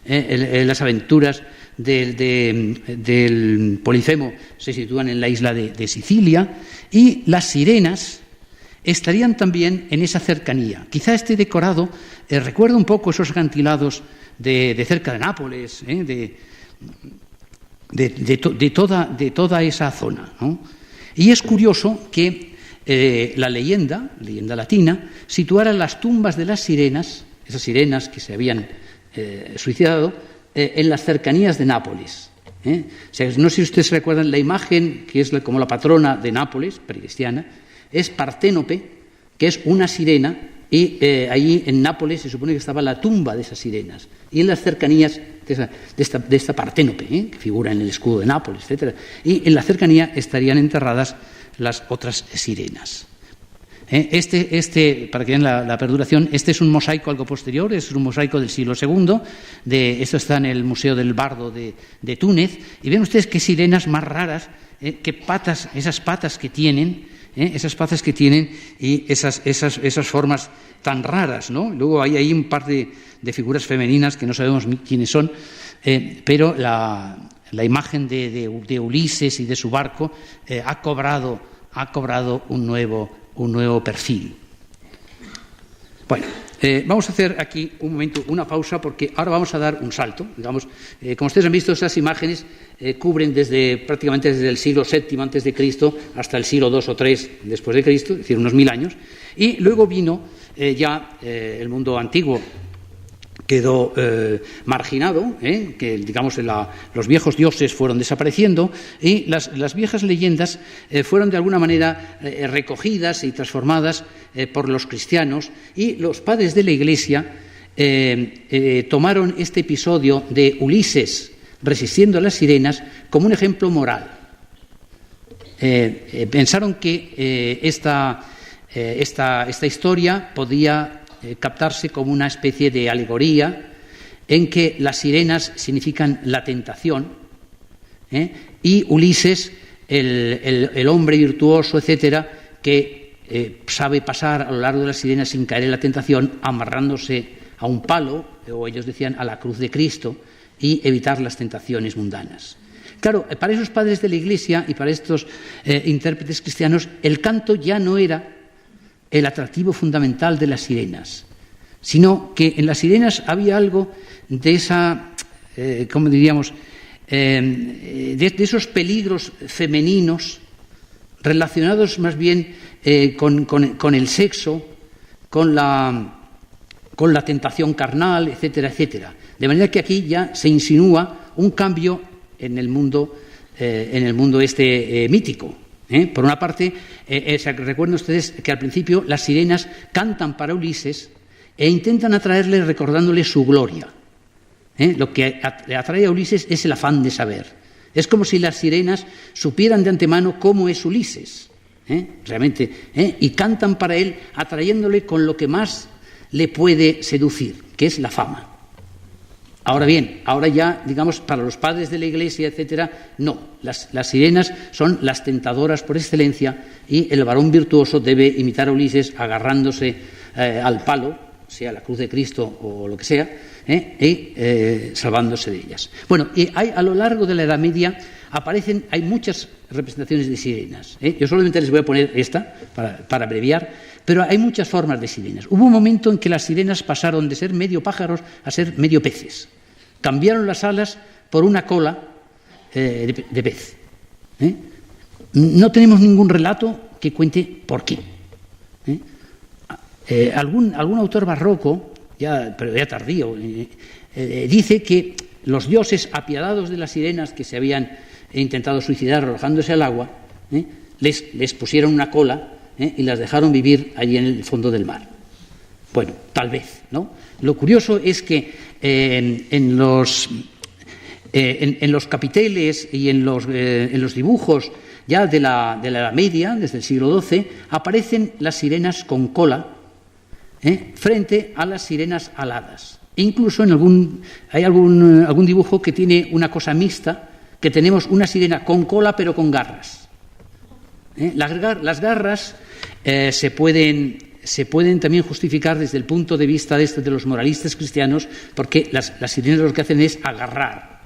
Las aventuras del Polifemo se sitúan en la isla de Sicilia, y las sirenas estarían también en esa cercanía. Quizá este decorado recuerda un poco esos acantilados de cerca de Nápoles, de toda esa zona, ¿no? Y es curioso que la leyenda latina, situara las tumbas de las sirenas, esas sirenas que se habían suicidado, en las cercanías de Nápoles. O sea, no sé si ustedes recuerdan la imagen que es como la patrona de Nápoles, precristiana, es Parténope, que es una sirena, y allí en Nápoles se supone que estaba la tumba de esas sirenas, y en las cercanías de esta Parténope, que figura en el escudo de Nápoles, etc., y en la cercanía estarían enterradas las otras sirenas. Para que vean la perduración, este es un mosaico algo posterior, es un mosaico del siglo II, esto está en el Museo del Bardo de Túnez, y ven ustedes qué sirenas más raras, qué patas, esas patas que tienen, y esas formas tan raras, ¿no? Luego hay ahí un par de figuras femeninas que no sabemos quiénes son, pero la imagen de Ulises y de su barco ha cobrado un nuevo perfil. Bueno, vamos a hacer aquí un momento una pausa, porque ahora vamos a dar un salto. Digamos, como ustedes han visto, esas imágenes cubren prácticamente desde el siglo VII antes de Cristo hasta el siglo II o III después de Cristo, es decir, unos 1000 años. Y luego vino ya el mundo antiguo. Quedó marginado, que digamos los viejos dioses fueron desapareciendo, y las viejas leyendas fueron de alguna manera recogidas y transformadas por los cristianos, y los padres de la Iglesia tomaron este episodio de Ulises resistiendo a las sirenas como un ejemplo moral. Pensaron que esta historia podía captarse como una especie de alegoría en que las sirenas significan la tentación, y Ulises, el hombre virtuoso, etcétera, que sabe pasar a lo largo de las sirenas sin caer en la tentación, amarrándose a un palo, o ellos decían a la cruz de Cristo, y evitar las tentaciones mundanas. Claro, para esos padres de la Iglesia y para estos intérpretes cristianos, el canto ya no era el atractivo fundamental de las sirenas, sino que en las sirenas había algo de esa, ¿cómo diríamos?, de esos peligros femeninos relacionados más bien con el sexo, con la tentación carnal, etcétera, etcétera. De manera que aquí ya se insinúa un cambio en el mundo mítico. Por una parte, recuerden ustedes que al principio las sirenas cantan para Ulises e intentan atraerle recordándole su gloria. Lo que le atrae a Ulises es el afán de saber. Es como si las sirenas supieran de antemano cómo es Ulises, realmente, y cantan para él atrayéndole con lo que más le puede seducir, que es la fama. Ahora bien, ahora ya, digamos, para los padres de la Iglesia, etcétera, no. Las sirenas son las tentadoras por excelencia, y el varón virtuoso debe imitar a Ulises agarrándose al palo, sea la cruz de Cristo o lo que sea, y salvándose de ellas. Bueno, y a lo largo de la Edad Media hay muchas representaciones de sirenas. Yo solamente les voy a poner esta para abreviar, pero hay muchas formas de sirenas. Hubo un momento en que las sirenas pasaron de ser medio pájaros a ser medio peces. Cambiaron las alas por una cola de pez. No tenemos ningún relato que cuente por qué. Algún autor barroco, pero ya tardío, dice que los dioses, apiadados de las sirenas que se habían intentado suicidar arrojándose al agua, les pusieron una cola y las dejaron vivir allí en el fondo del mar. Bueno, tal vez, ¿no? Lo curioso es que en los capiteles y en los dibujos ya de la Edad Media, desde el siglo XII, aparecen las sirenas con cola frente a las sirenas aladas. E incluso hay algún dibujo que tiene una cosa mixta, que tenemos una sirena con cola pero con garras. Las garras se pueden también justificar desde el punto de vista de los moralistas cristianos, porque las sirenas lo que hacen es agarrar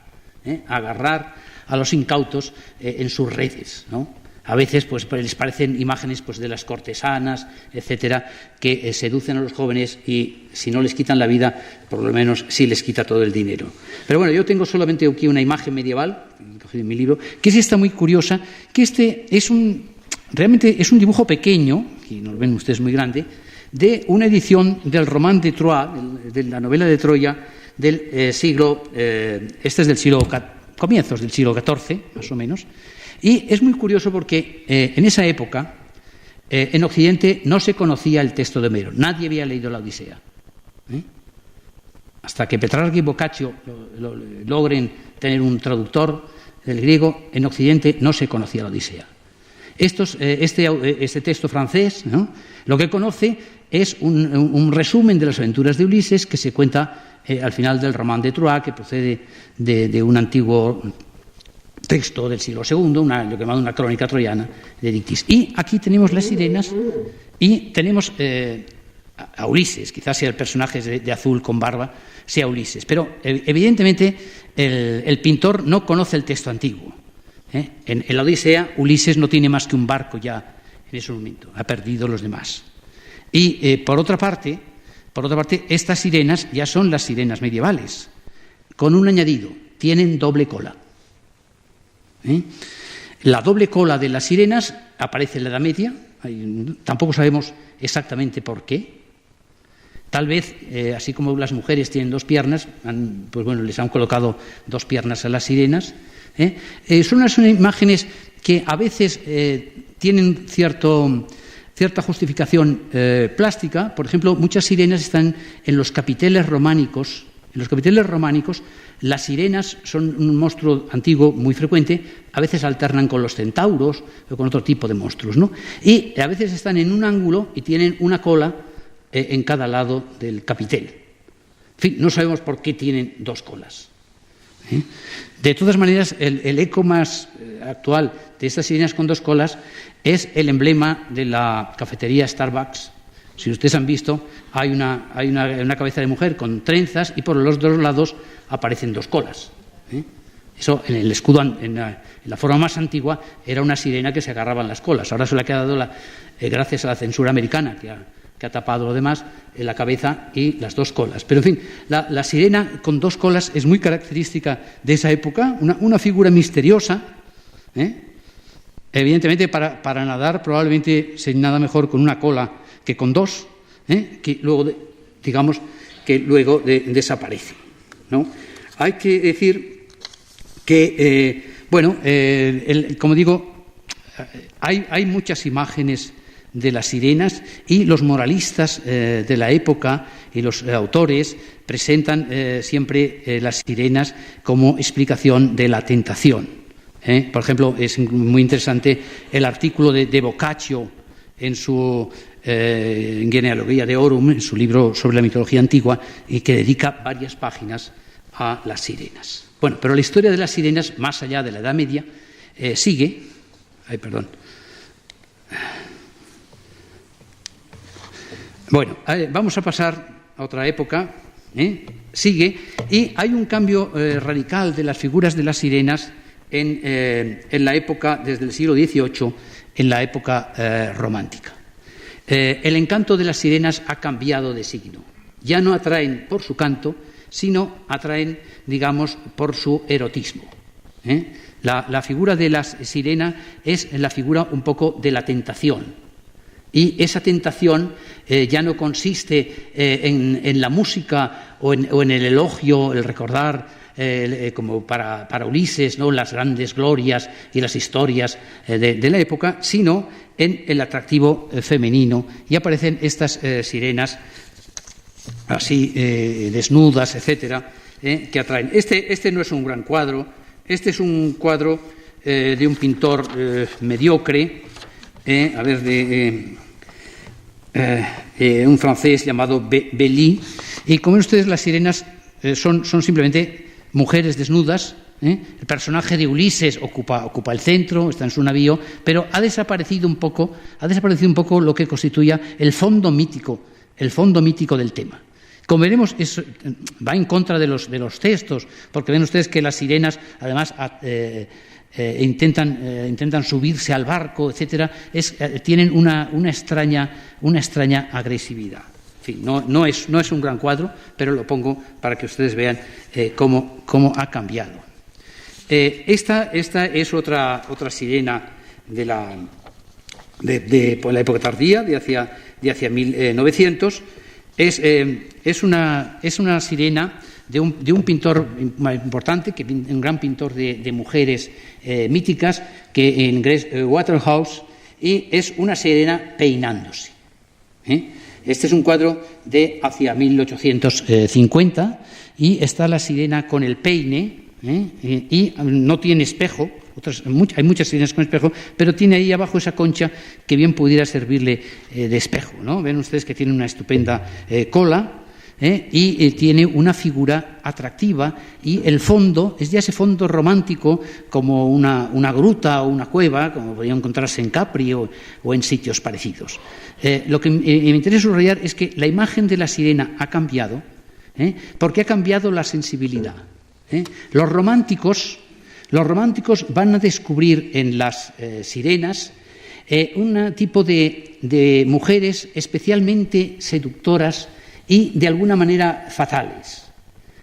a los incautos en sus redes, ¿no? A veces pues les parecen imágenes pues de las cortesanas, etcétera, que seducen a los jóvenes y si no les quitan la vida, por lo menos sí les quita todo el dinero. Pero bueno, yo tengo solamente aquí una imagen medieval, cogida en mi libro, que es esta muy curiosa, que realmente es un dibujo pequeño, aquí nos ven ustedes muy grande, de una edición del Román de Troyes, de la novela de Troya, del siglo, comienzos del siglo XIV, más o menos. Y es muy curioso porque en esa época, en Occidente, no se conocía el texto de Homero. Nadie había leído la Odisea. Hasta que Petrarca y Boccaccio logren tener un traductor del griego, en Occidente no se conocía la Odisea. Este texto francés, ¿no?, lo que conoce es un resumen de las aventuras de Ulises que se cuenta al final del Román de Troyes, que procede de un antiguo texto del siglo II, lo llamado una crónica troyana de Dictys. Y aquí tenemos las sirenas y tenemos a Ulises, quizás sea el personaje de azul con barba, sea Ulises. Pero evidentemente el pintor no conoce el texto antiguo. En la Odisea, Ulises no tiene más que un barco ya en ese momento, ha perdido los demás. Y por otra parte, estas sirenas ya son las sirenas medievales, con un añadido, tienen doble cola. La doble cola de las sirenas aparece en la Edad Media, tampoco sabemos exactamente por qué. Tal vez, así como las mujeres tienen dos piernas, pues bueno, les han colocado dos piernas a las sirenas. Son unas imágenes que a veces tienen cierta justificación plástica. Por ejemplo, muchas sirenas están en los capiteles románicos. En los capiteles románicos, las sirenas son un monstruo antiguo muy frecuente, a veces alternan con los centauros o con otro tipo de monstruos, ¿no? Y a veces están en un ángulo y tienen una cola en cada lado del capitel. En fin, no sabemos por qué tienen dos colas. De todas maneras, el eco más actual de estas sirenas con dos colas es el emblema de la cafetería Starbucks. Si ustedes han visto, hay una cabeza de mujer con trenzas y por los dos lados aparecen dos colas. Eso en el escudo, en la forma más antigua, era una sirena que se agarraban las colas. Ahora se le ha quedado, gracias a la censura americana, que ha tapado lo demás, la cabeza y las dos colas. Pero en fin, la sirena con dos colas es muy característica de esa época, una figura misteriosa. Evidentemente, para nadar probablemente se nada mejor con una cola que con dos, que luego, desaparece, ¿no? Hay que decir que, como digo, hay muchas imágenes de las sirenas y los moralistas de la época y los autores presentan siempre las sirenas como explicación de la tentación. Por ejemplo, es muy interesante el artículo de Boccaccio en su Genealogía de Orum, en su libro sobre la mitología antigua, y que dedica varias páginas a las sirenas. Bueno, pero la historia de las sirenas, más allá de la Edad Media, sigue. Bueno, vamos a pasar a otra época. Sigue, y hay un cambio radical de las figuras de las sirenas en la época, desde el siglo XVIII, en la época romántica. El encanto de las sirenas ha cambiado de signo. Ya no atraen por su canto, sino atraen, digamos, por su erotismo. La figura de la sirena es la figura un poco de la tentación. Y esa tentación ya no consiste en la música o en el elogio, el recordar, como para Ulises, ¿no?, las grandes glorias y las historias de la época, sino en el atractivo femenino. Y aparecen estas sirenas así desnudas, etcétera, que atraen. Este no es un gran cuadro, este es un cuadro de un pintor mediocre, un francés llamado Belly, y como ven ustedes, las sirenas son simplemente mujeres desnudas. El personaje de Ulises ocupa el centro, está en su navío, pero ha desaparecido un poco lo que constituía el fondo mítico del tema. Como veremos, va en contra de los textos, porque ven ustedes que las sirenas, además, intentan subirse al barco, etcétera. Tienen una extraña agresividad. En fin, no es un gran cuadro, pero lo pongo para que ustedes vean cómo ha cambiado. Esta es otra sirena de la época tardía, de hacia 1900. Es una sirena de un pintor importante, un gran pintor de mujeres míticas, que en inglés Waterhouse, y es una sirena peinándose. Este es un cuadro de hacia 1850 y está la sirena con el peine. Y no tiene espejo, hay muchas sirenas con espejo, pero tiene ahí abajo esa concha que bien pudiera servirle de espejo, ¿no? Ven ustedes que tiene una estupenda cola, y tiene una figura atractiva, y el fondo es ya ese fondo romántico, como una gruta o una cueva, como podría encontrarse en Capri o en sitios parecidos. Lo que me interesa subrayar es que la imagen de la sirena ha cambiado, porque ha cambiado la sensibilidad. Los románticos van a descubrir en las sirenas un tipo de mujeres especialmente seductoras y de alguna manera fatales.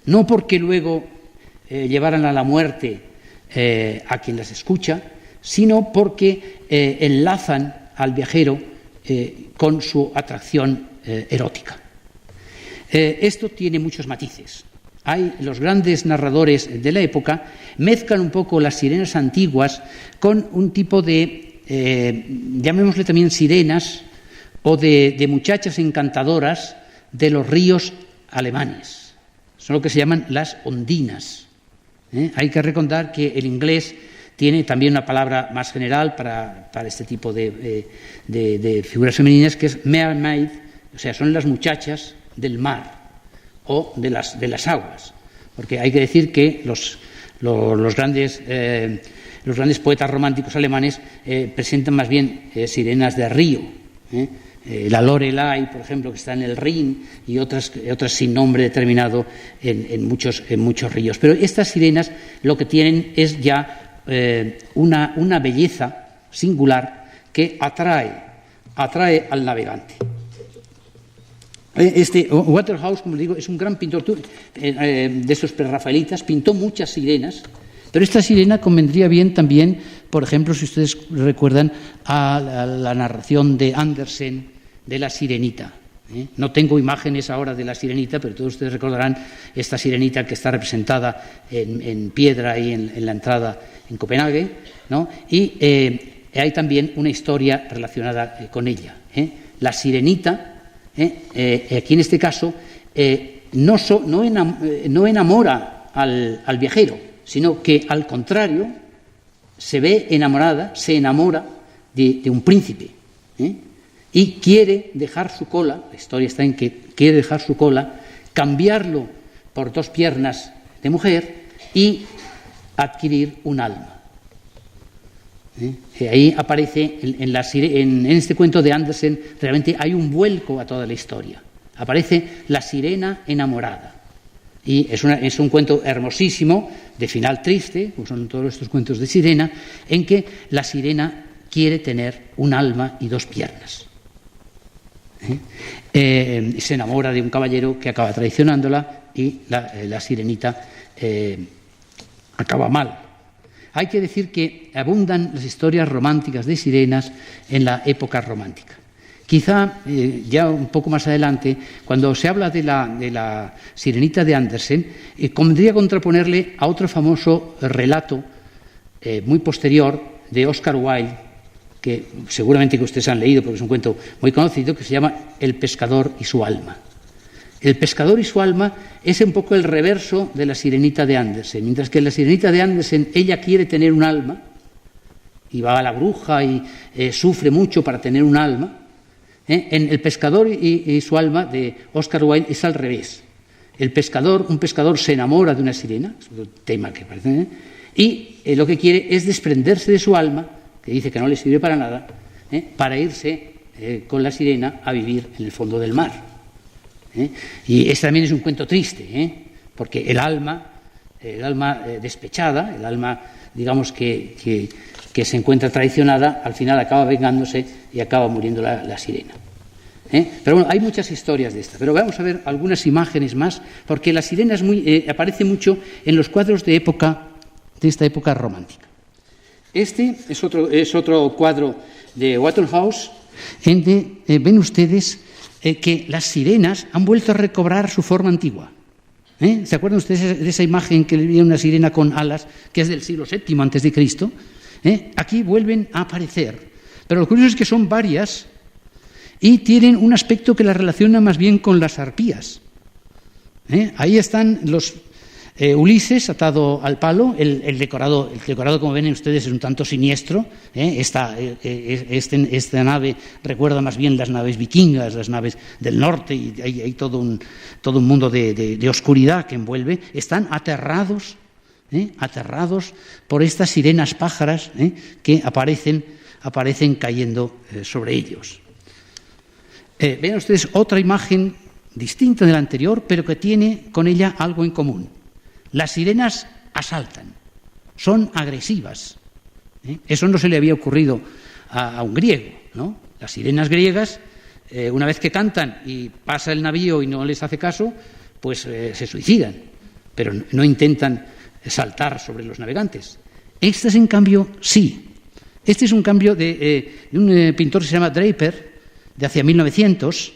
No porque luego llevaran a la muerte a quien las escucha, sino porque enlazan al viajero con su atracción erótica. Esto tiene muchos matices. Los grandes narradores de la época mezclan un poco las sirenas antiguas con un tipo de, llamémosle también sirenas, o de muchachas encantadoras de los ríos alemanes. Son lo que se llaman las ondinas. Hay que recordar que el inglés tiene también una palabra más general para este tipo de figuras femeninas, que es mermaid, o sea, son las muchachas del mar o de las aguas, porque hay que decir que los grandes poetas románticos alemanes presentan más bien sirenas de río, la Lorelei, por ejemplo, que está en el Rin, y otras sin nombre determinado en muchos ríos. Pero estas sirenas lo que tienen es ya una belleza singular que atrae al navegante. Waterhouse, como digo, es un gran pintor de esos prerrafaelitas, pintó muchas sirenas, pero esta sirena convendría bien también, por ejemplo, si ustedes recuerdan, a la narración de Andersen de la Sirenita. No tengo imágenes ahora de la Sirenita, pero todos ustedes recordarán esta Sirenita que está representada en piedra y en la entrada en Copenhague, ¿no? Y hay también una historia relacionada con ella. La Sirenita, aquí en este caso, no enamora al viajero, sino que al contrario se enamora de un príncipe, y quiere dejar su cola. La historia está en que quiere dejar su cola, cambiarlo por 2 piernas de mujer y adquirir un alma. Ahí aparece, en este cuento de Andersen, realmente hay un vuelco a toda la historia. Aparece la sirena enamorada. Y es un cuento hermosísimo, de final triste, como son todos estos cuentos de sirena, en que la sirena quiere tener un alma y 2 piernas. Se enamora de un caballero que acaba traicionándola, y la sirenita acaba mal. Hay que decir que abundan las historias románticas de sirenas en la época romántica. Quizá ya un poco más adelante, cuando se habla de la Sirenita de Andersen, convendría contraponerle a otro famoso relato muy posterior de Oscar Wilde, que seguramente que ustedes han leído porque es un cuento muy conocido, que se llama El pescador y su alma. El pescador y su alma es un poco el reverso de la Sirenita de Andersen. Mientras que la Sirenita de Andersen, ella quiere tener un alma, y va a la bruja y sufre mucho para tener un alma, en El pescador y su alma de Oscar Wilde es al revés. Un pescador se enamora de una sirena, es un tema que parece, y lo que quiere es desprenderse de su alma, que dice que no le sirve para nada, para irse con la sirena a vivir en el fondo del mar. Y este también es un cuento triste, porque el alma despechada, el alma, digamos, que se encuentra traicionada, al final acaba vengándose y acaba muriendo la sirena. Pero bueno, hay muchas historias de esta, pero vamos a ver algunas imágenes más, porque la sirena aparece mucho en los cuadros de esta época romántica. Este es otro cuadro de Waterhouse, en donde ven ustedes que las sirenas han vuelto a recobrar su forma antigua. ¿Se acuerdan ustedes de esa imagen que le una sirena con alas, que es del siglo VII a.C.? Aquí vuelven a aparecer. Pero lo curioso es que son varias y tienen un aspecto que las relaciona más bien con las arpías. Ahí están los Ulises atado al palo, el decorado, como ven ustedes, es un tanto siniestro. Esta nave recuerda más bien las naves vikingas, las naves del norte, y hay todo un mundo de oscuridad que envuelve. Están aterrados por estas sirenas pájaras que aparecen cayendo sobre ellos. Vean ustedes otra imagen distinta de la anterior, pero que tiene con ella algo en común. Las sirenas asaltan, son agresivas. Eso no se le había ocurrido a un griego, ¿no? Las sirenas griegas, una vez que cantan y pasa el navío y no les hace caso, pues se suicidan, pero no intentan saltar sobre los navegantes. Estas, en cambio, sí. Este es un cambio de un pintor que se llama Draper, de hacia 1900,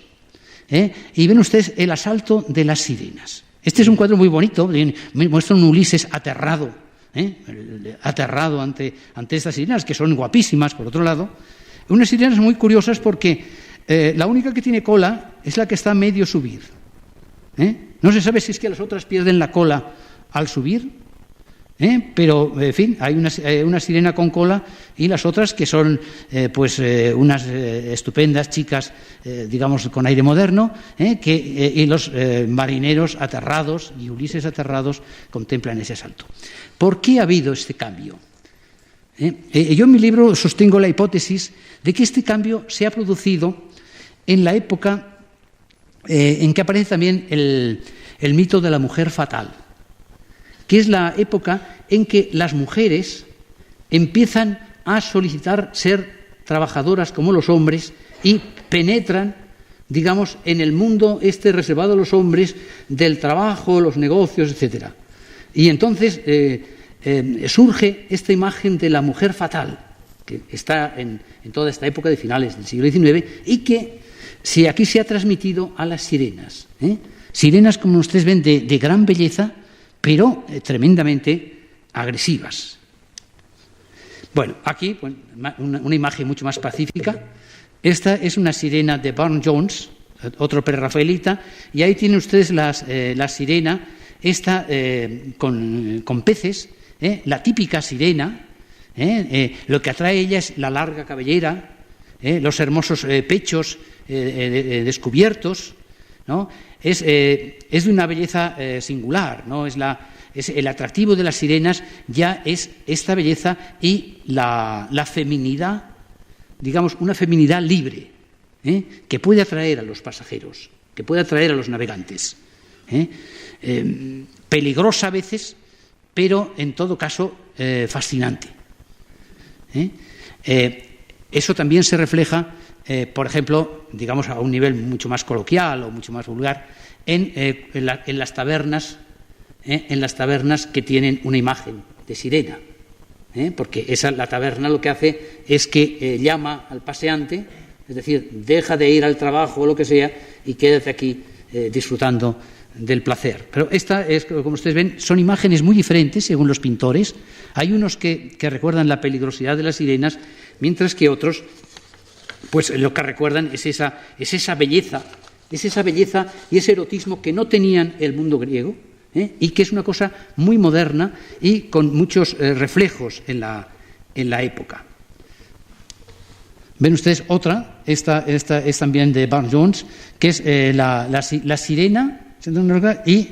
y ven ustedes el asalto de las sirenas. Este es un cuadro muy bonito, muestra un Ulises aterrado ante estas sirenas, que son guapísimas, por otro lado. Unas sirenas muy curiosas porque la única que tiene cola es la que está a medio subir. No se sabe si es que las otras pierden la cola al subir, pero, en fin, hay una sirena con cola y las otras que son unas estupendas chicas, digamos, con aire moderno, y los marineros aterrados y Ulises aterrados contemplan ese asalto. ¿Por qué ha habido este cambio? Yo en mi libro sostengo la hipótesis de que este cambio se ha producido en la época en que aparece también el mito de la mujer fatal, que es la época en que las mujeres empiezan a solicitar ser trabajadoras como los hombres y penetran, digamos, en el mundo reservado a los hombres del trabajo, los negocios, etc. Y entonces surge esta imagen de la mujer fatal, que está en toda esta época de finales del siglo XIX y que aquí se ha transmitido a las sirenas. Sirenas, como ustedes ven, de gran belleza, pero tremendamente agresivas. Bueno, aquí una imagen mucho más pacífica. Esta es una sirena de Burne-Jones, otro prerrafaelita, y ahí tienen ustedes la sirena, esta con peces, la típica sirena. Lo que atrae a ella es la larga cabellera, los hermosos pechos descubiertos, ¿no? Es de una belleza singular, ¿no? El atractivo de las sirenas ya es esta belleza y la feminidad, digamos, una feminidad libre, que puede atraer a los pasajeros, que puede atraer a los navegantes. Peligrosa a veces, pero en todo caso fascinante. Eso también se refleja, por ejemplo, digamos a un nivel mucho más coloquial o mucho más vulgar, en las tabernas que tienen una imagen de sirena, porque la taberna lo que hace es que llama al paseante, es decir, deja de ir al trabajo o lo que sea y quédate aquí disfrutando del placer. Pero como ustedes ven, son imágenes muy diferentes según los pintores. Hay unos que recuerdan la peligrosidad de las sirenas, mientras que otros, pues lo que recuerdan es esa belleza Es esa belleza y ese erotismo que no tenían el mundo griego, y que es una cosa muy moderna y con muchos reflejos en la época. Ven ustedes otra, esta es también de Burne-Jones, que es la sirena, y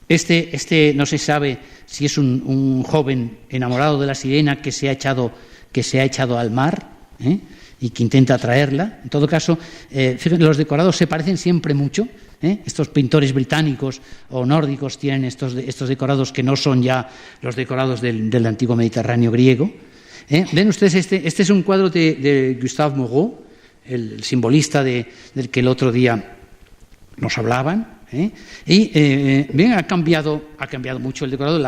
este no se sabe si es un joven enamorado de la sirena que se ha echado al mar, y que intenta atraerla. En todo caso, fíjense, los decorados se parecen siempre mucho. Estos pintores británicos o nórdicos tienen estos decorados que no son ya los decorados del antiguo Mediterráneo griego. Ven ustedes, este es un cuadro de Gustave Moreau, el simbolista del que el otro día nos hablaban. Y bien, ha cambiado mucho el decorado.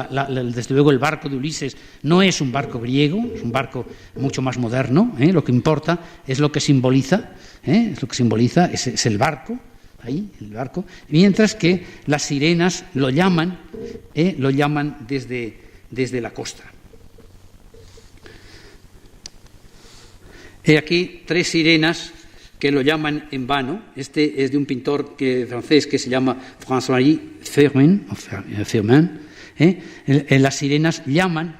Desde luego el barco de Ulises no es un barco griego, es un barco mucho más moderno. Lo que importa es lo que simboliza, es el barco, ahí, el barco, mientras que las sirenas lo llaman desde la costa. He aquí 3 sirenas que lo llaman en vano. Este es de un pintor francés que se llama François Firmin. Las sirenas llaman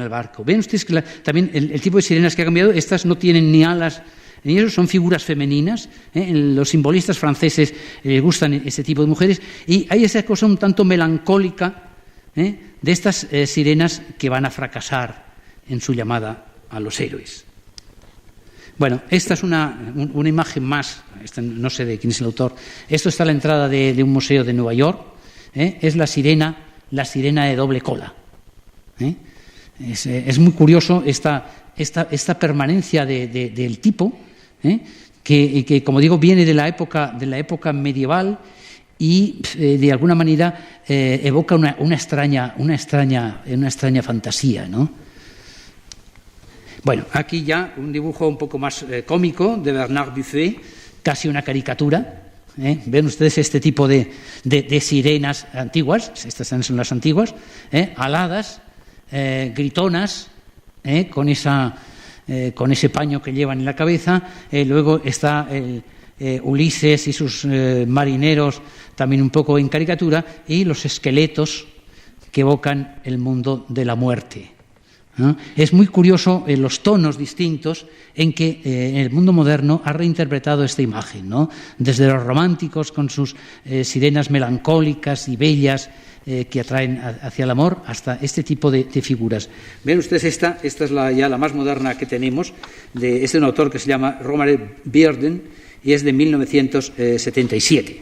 al barco. Ven ustedes que también el tipo de sirenas que ha cambiado, estas no tienen ni alas, ni eso, son figuras femeninas. Los simbolistas franceses les gustan ese tipo de mujeres, y hay esa cosa un tanto melancólica de estas sirenas que van a fracasar en su llamada a los héroes. Bueno, esta es una imagen más, no sé de quién es el autor. Esto está a la entrada de un museo de Nueva York. Es la sirena de doble cola. Es muy curioso esta permanencia del tipo, que como digo viene de la época medieval y de alguna manera evoca una extraña fantasía, ¿no? Bueno, aquí ya un dibujo un poco más cómico de Bernard Buffet, casi una caricatura. Ven ustedes este tipo de sirenas antiguas, estas son las antiguas, aladas, gritonas, con ese paño que llevan en la cabeza. Luego está Ulises y sus marineros, también un poco en caricatura, y los esqueletos que evocan el mundo de la muerte. Es muy curioso los tonos distintos en que el mundo moderno ha reinterpretado esta imagen, ¿no? Desde los románticos con sus sirenas melancólicas y bellas que atraen hacia el amor, hasta este tipo de figuras. Ven ustedes, esta es ya la más moderna que tenemos, es de un autor que se llama Romare Bearden y es de 1977.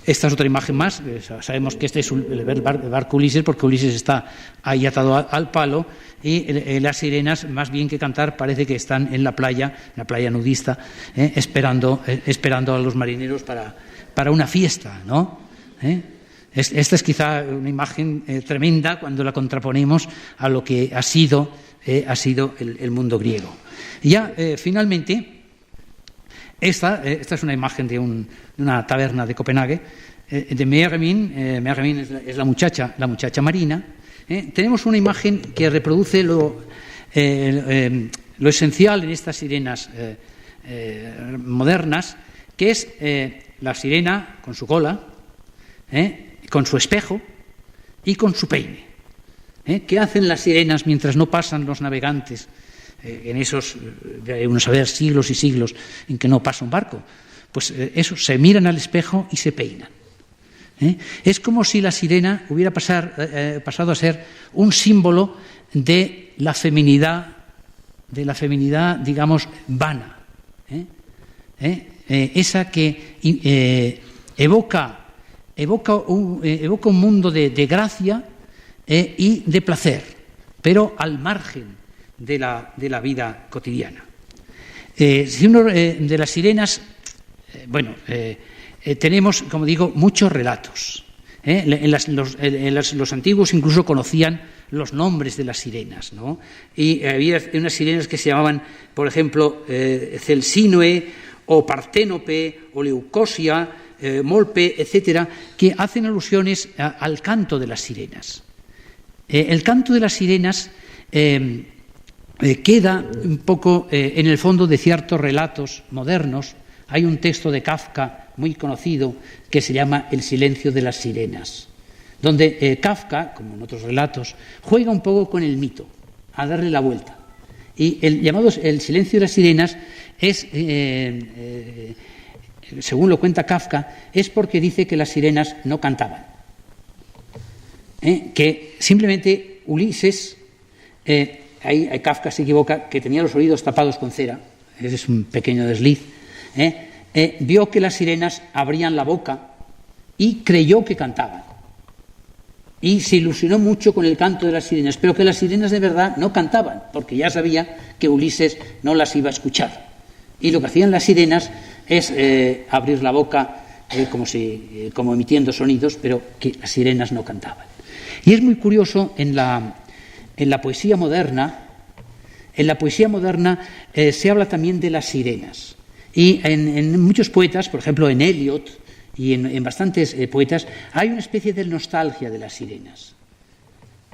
Esta es otra imagen más. Sabemos que este es el barco Ulises, porque Ulises está ahí atado al palo, y las sirenas, más bien que cantar, parece que están en la playa nudista, esperando a los marineros para una fiesta, ¿no? Esta es quizá una imagen tremenda cuando la contraponemos a lo que ha sido el mundo griego. Y ya finalmente, esta es una imagen de una taberna de Copenhague, de Mermin. Mermin es la muchacha marina. Tenemos una imagen que reproduce lo esencial en estas sirenas modernas, que es la sirena con su cola, con su espejo y con su peine. ¿Qué hacen las sirenas mientras no pasan los navegantes? En esos, unos a ver, siglos y siglos en que no pasa un barco, pues eso, se miran al espejo y se peinan. Es como si la sirena hubiera pasado a ser un símbolo de la feminidad, digamos, vana, esa que evoca un mundo de gracia y de placer, pero al margen de la vida cotidiana. Si uno de las sirenas, tenemos, como digo, muchos relatos. Los antiguos incluso conocían los nombres de las sirenas, ¿no? Y había unas sirenas que se llamaban, por ejemplo, Celsinoe o Parténope o Leucosia, Molpe, etcétera, que hacen alusiones al canto de las sirenas. El canto de las sirenas queda un poco en el fondo de ciertos relatos modernos, hay un texto de Kafka muy conocido que se llama El silencio de las sirenas, donde Kafka, como en otros relatos, juega un poco con el mito, a darle la vuelta. Y el llamado El silencio de las sirenas es, según lo cuenta Kafka, es porque dice que las sirenas no cantaban. Que simplemente Ulises, ahí Kafka se equivoca, que tenía los oídos tapados con cera, ese es un pequeño desliz, vio que las sirenas abrían la boca y creyó que cantaban. Y se ilusionó mucho con el canto de las sirenas, pero que las sirenas de verdad no cantaban, porque ya sabía que Ulises no las iba a escuchar. Y lo que hacían las sirenas es abrir la boca como emitiendo sonidos, pero que las sirenas no cantaban. Y es muy curioso en la poesía moderna. En la poesía moderna se habla también de las sirenas. Y en muchos poetas, por ejemplo en Eliot y en bastantes poetas, hay una especie de nostalgia de las sirenas.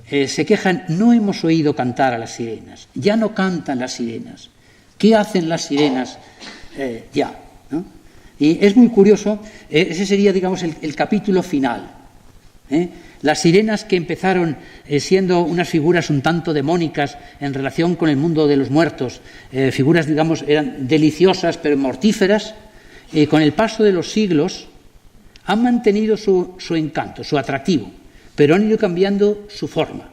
Se quejan: no hemos oído cantar a las sirenas, ya no cantan las sirenas. ¿Qué hacen las sirenas ya? ¿No? Y es muy curioso, ese sería, digamos, el capítulo final. Las sirenas, que empezaron siendo unas figuras un tanto demónicas en relación con el mundo de los muertos, figuras, digamos, eran deliciosas pero mortíferas, con el paso de los siglos han mantenido su encanto, su atractivo, pero han ido cambiando su forma.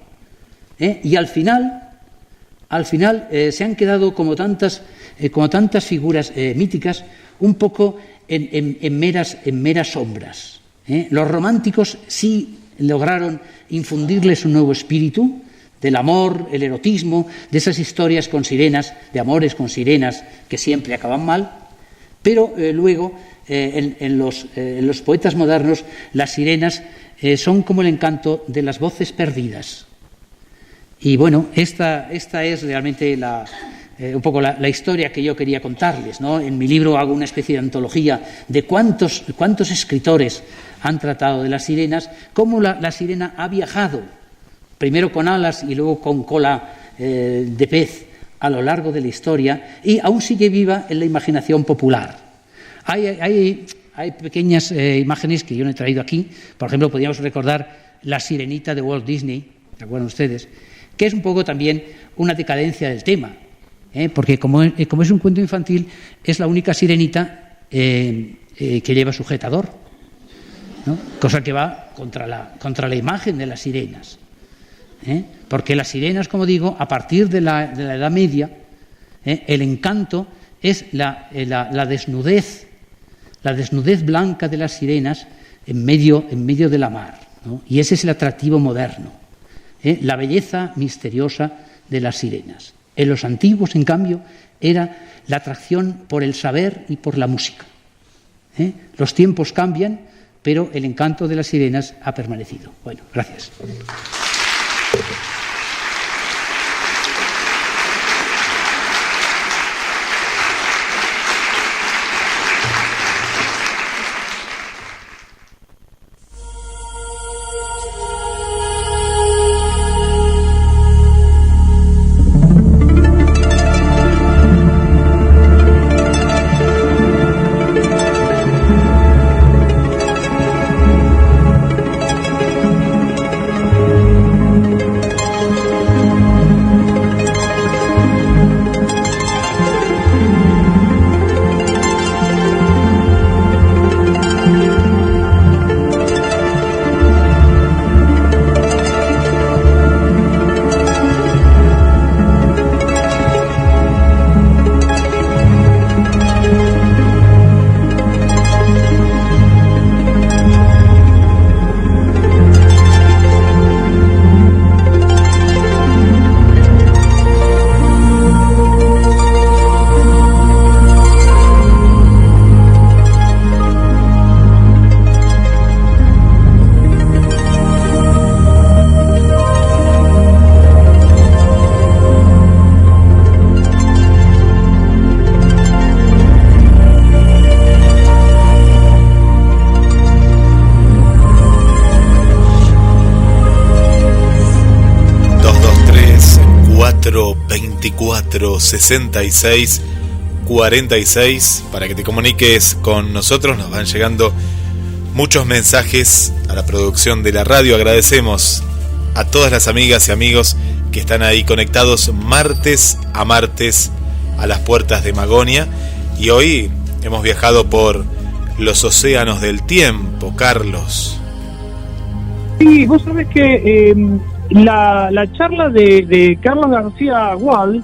Y al final se han quedado como tantas figuras míticas, un poco en meras sombras. Los románticos sí lograron infundirles un nuevo espíritu del amor, el erotismo, de esas historias con sirenas, de amores con sirenas que siempre acaban mal, pero luego en los poetas modernos las sirenas son como el encanto de las voces perdidas. Y bueno, esta es realmente un poco la historia que yo quería contarles, ¿no? En mi libro hago una especie de antología de cuántos escritores han tratado de las sirenas, cómo la sirena ha viajado, primero con alas y luego con cola de pez a lo largo de la historia, y aún sigue viva en la imaginación popular. Hay pequeñas imágenes que yo no he traído aquí. Por ejemplo, podríamos recordar La Sirenita de Walt Disney, ¿se acuerdan ustedes? Que es un poco también una decadencia del tema, porque como es un cuento infantil, es la única sirenita que lleva sujetador, ¿no? Cosa que va contra la imagen de las sirenas, porque las sirenas, como digo, a partir de la Edad Media, el encanto es la desnudez blanca de las sirenas en medio de la mar, ¿no? Y ese es el atractivo moderno, la belleza misteriosa de las sirenas. En los antiguos, en cambio, era la atracción por el saber y por la música. Los tiempos cambian, pero el encanto de las sirenas ha permanecido. Bueno, gracias. 46 para que te comuniques con nosotros. Nos van llegando muchos mensajes a la producción de la radio. Agradecemos a todas las amigas y amigos que están ahí conectados martes a martes a las puertas de Magonia. Y hoy hemos viajado por los océanos del tiempo, Carlos. Sí, vos sabés que la charla de Carlos García Gual,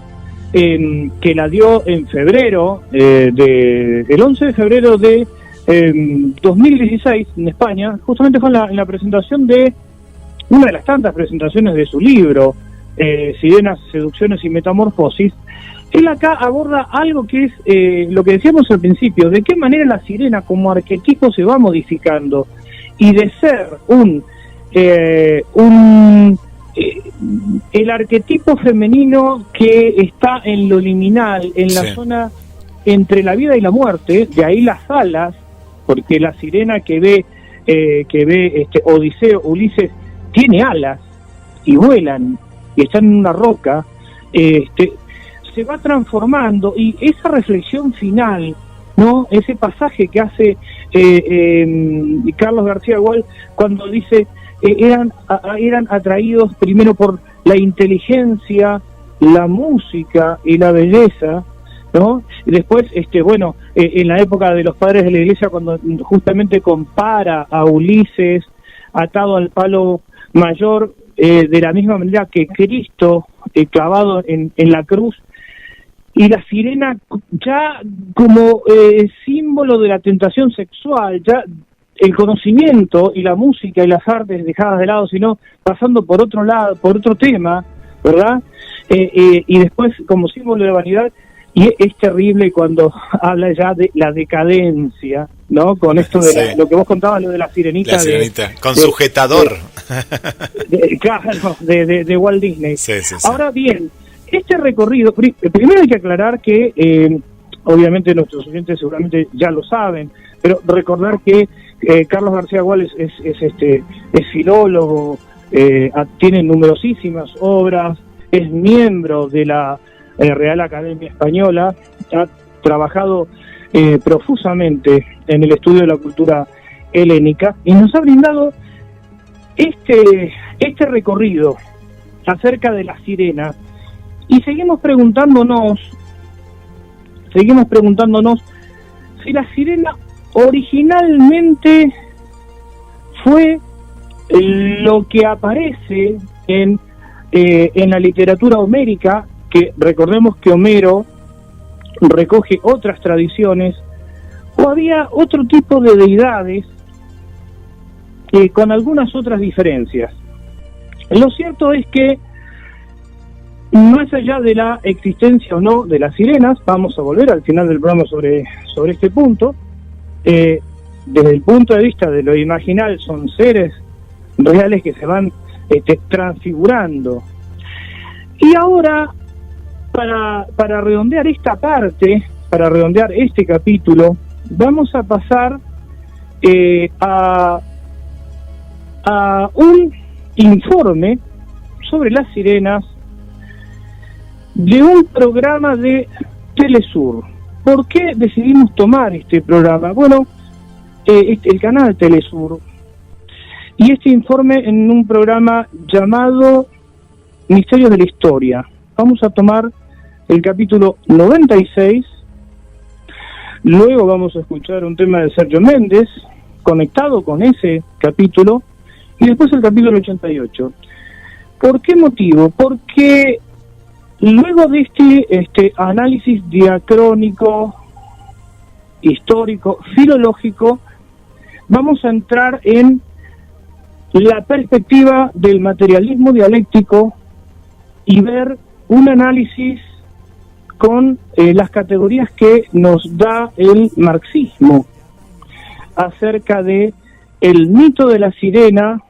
que la dio en febrero, el 11 de febrero de 2016 en España, justamente fue en la presentación de una de las tantas presentaciones de su libro, Sirenas, Seducciones y Metamorfosis. Él acá aborda algo que es lo que decíamos al principio, de qué manera la sirena como arquetipo se va modificando, y de ser el arquetipo femenino que está en lo liminal, en la zona entre la vida y la muerte, de ahí las alas, porque la sirena que ve Odiseo, Ulises, tiene alas y vuelan y están en una roca, se va transformando, y esa reflexión final, ¿no? Ese pasaje que hace Carlos García Gual cuando dice eran atraídos primero por la inteligencia, la música y la belleza, ¿no? Y después, en la época de los padres de la Iglesia, cuando justamente compara a Ulises atado al palo mayor, de la misma manera que Cristo clavado en la cruz, y la sirena ya como símbolo de la tentación sexual, ya el conocimiento y la música y las artes dejadas de lado, sino pasando por otro lado, por otro tema, ¿verdad? Y después como símbolo de la vanidad. Y es terrible cuando habla ya de la decadencia, ¿no? Con esto de lo que vos contabas, lo de la sirenita. La sirenita, con sujetador. Claro, de Walt Disney. Sí. Ahora bien, este recorrido, primero hay que aclarar que, obviamente nuestros oyentes seguramente ya lo saben, pero recordar que Carlos García Gual es filólogo, tiene numerosísimas obras, es miembro de la Real Academia Española, ha trabajado profusamente en el estudio de la cultura helénica, y nos ha brindado este recorrido acerca de la sirena, y seguimos preguntándonos si la sirena originalmente fue lo que aparece en la literatura homérica, que recordemos que Homero recoge otras tradiciones, o había otro tipo de deidades con algunas otras diferencias. Lo cierto es que, más allá de la existencia o no de las sirenas, vamos a volver al final del programa sobre este punto, desde el punto de vista de lo imaginal, son seres reales que se van transfigurando. Y ahora, para redondear esta parte, para redondear este capítulo, vamos a pasar a un informe sobre las sirenas de un programa de Telesur. ¿Por qué decidimos tomar este programa? Bueno, el canal Telesur, y este informe en un programa llamado Misterios de la Historia. Vamos a tomar el capítulo 96, luego vamos a escuchar un tema de Sergio Méndez conectado con ese capítulo, y después el capítulo 88. ¿Por qué motivo? Porque luego de este análisis diacrónico, histórico, filológico, vamos a entrar en la perspectiva del materialismo dialéctico y ver un análisis con las categorías que nos da el marxismo acerca de el mito de la sirena,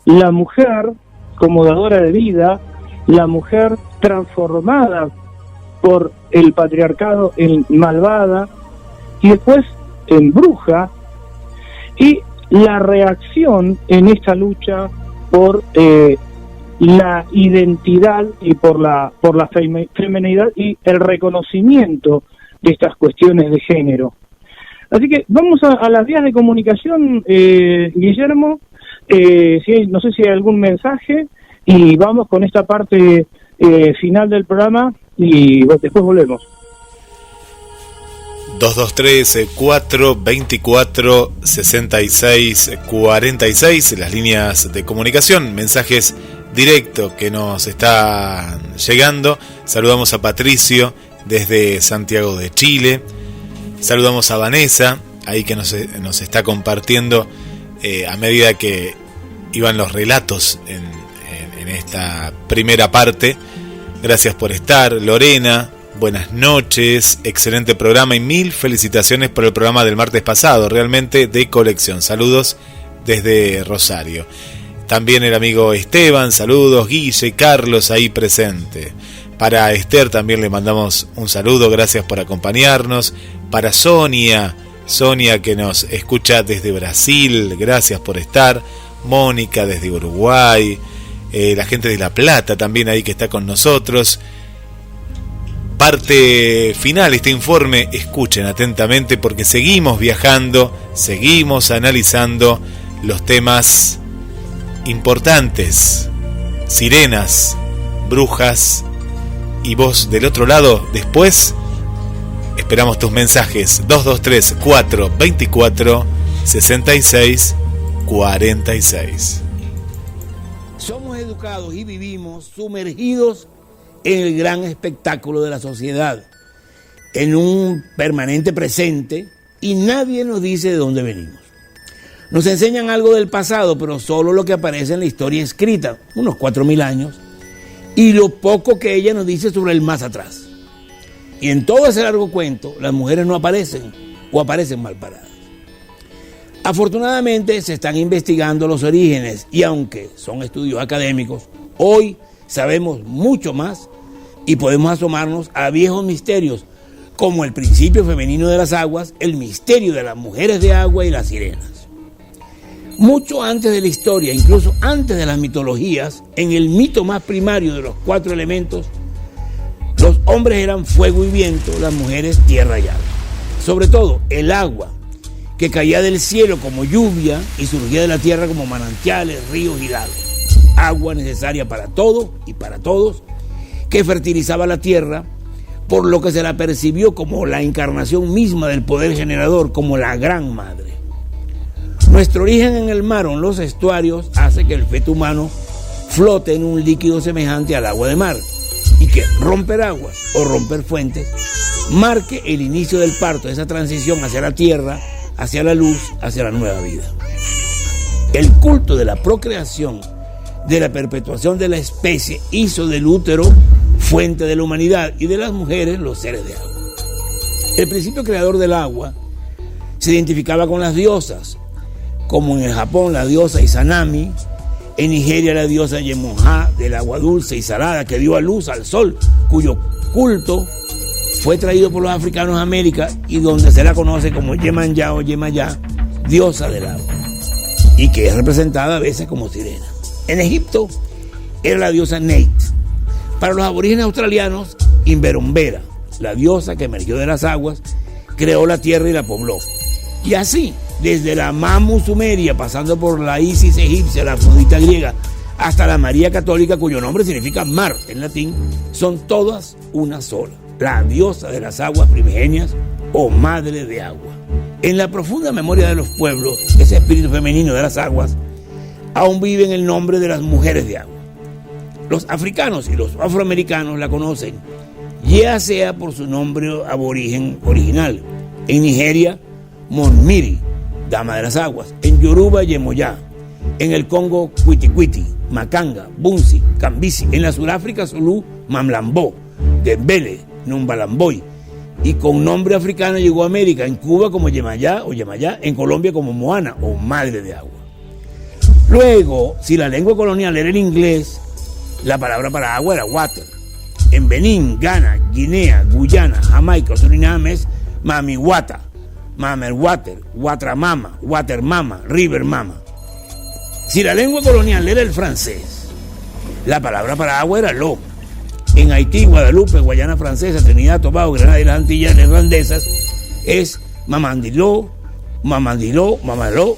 la mujer como dadora de vida, la mujer transformada por el patriarcado en malvada y después en bruja, y la reacción en esta lucha por la identidad y por la feminidad y el reconocimiento de estas cuestiones de género. Así que vamos a las vías de comunicación, Guillermo. No sé si hay algún mensaje, y vamos con esta parte final del programa y después volvemos. 223-424-6646, las líneas de comunicación, mensajes directos que nos están llegando. Saludamos a Patricio desde Santiago de Chile, saludamos a Vanessa, ahí que nos está compartiendo a medida que iban los relatos en esta primera parte. Gracias por estar. Lorena, buenas noches, excelente programa y mil felicitaciones por el programa del martes pasado, realmente de colección. Saludos desde Rosario. También el amigo Esteban, saludos. Guille, Carlos ahí presente. Para Esther también le mandamos un saludo, gracias por acompañarnos. Para Sonia que nos escucha desde Brasil, gracias por estar. Mónica desde Uruguay, la gente de La Plata también ahí que está con nosotros. Parte final este informe, escuchen atentamente porque seguimos viajando, seguimos analizando los temas importantes, sirenas, brujas y vos del otro lado. Después esperamos tus mensajes. 223-424-6646. Somos educados y vivimos sumergidos en el gran espectáculo de la sociedad, en un permanente presente, y nadie nos dice de dónde venimos. Nos enseñan algo del pasado, pero solo lo que aparece en la historia escrita, unos 4.000 años, y lo poco que ella nos dice sobre el más atrás. Y en todo ese largo cuento, las mujeres no aparecen o aparecen mal paradas. Afortunadamente se están investigando los orígenes y aunque son estudios académicos, hoy sabemos mucho más y podemos asomarnos a viejos misterios como el principio femenino de las aguas, el misterio de las mujeres de agua y las sirenas. Mucho antes de la historia, incluso antes de las mitologías, en el mito más primario de los 4 elementos, los hombres eran fuego y viento, las mujeres tierra y agua. Sobre todo el agua, que caía del cielo como lluvia y surgía de la tierra como manantiales, ríos y lagos. Agua necesaria para todo y para todos, que fertilizaba la tierra, por lo que se la percibió como la encarnación misma del poder generador, como la gran madre. Nuestro origen en el mar o en los estuarios hace que el feto humano flote en un líquido semejante al agua de mar, y que romper aguas o romper fuentes marque el inicio del parto, esa transición hacia la tierra, hacia la luz, hacia la nueva vida. El culto de la procreación, de la perpetuación de la especie, hizo del útero fuente de la humanidad y de las mujeres los seres de agua. El principio creador del agua se identificaba con las diosas, como en el Japón la diosa Izanami, en Nigeria la diosa Yemoja del agua dulce y salada que dio a luz al sol, cuyo culto fue traído por los africanos a América y donde se la conoce como Yemanja o Yemayá, diosa del agua, y que es representada a veces como sirena. En Egipto era la diosa Neit. Para los aborígenes australianos, Inverumbera, la diosa que emergió de las aguas, creó la tierra y la pobló. Y así, desde la Mamu sumeria, pasando por la Isis egipcia, la Afrodita griega, hasta la María católica, cuyo nombre significa mar en latín, son todas una sola, la diosa de las aguas primigenias o madre de agua. En la profunda memoria de los pueblos, ese espíritu femenino de las aguas aún vive en el nombre de las mujeres de agua. Los africanos y los afroamericanos la conocen, ya sea por su nombre aborigen original. En Nigeria, Monmiri, dama de las aguas. En Yoruba, Yemoyá. En el Congo, Kwitikwiti, Makanga, Bunsi, Kambisi. En la Suráfrica, Zulu, Mamlambo, Dembele, Numbalamboy. Y con nombre africano llegó a América. En Cuba como Yemayá o Yemayá. En Colombia como Moana o Madre de Agua. Luego, si la lengua colonial era el inglés, la palabra para agua era water. En Benín, Ghana, Guinea, Guyana, Jamaica, Surinam es Mamiwata, Mamer Water, Watramama, Water Mama, River Mama. Si la lengua colonial era el francés, la palabra para agua era l'eau. en Haití, Guadalupe, Guayana Francesa, Trinidad, Tobago, Granada y las Antillas Neerlandesas es mamandiló, mamaló.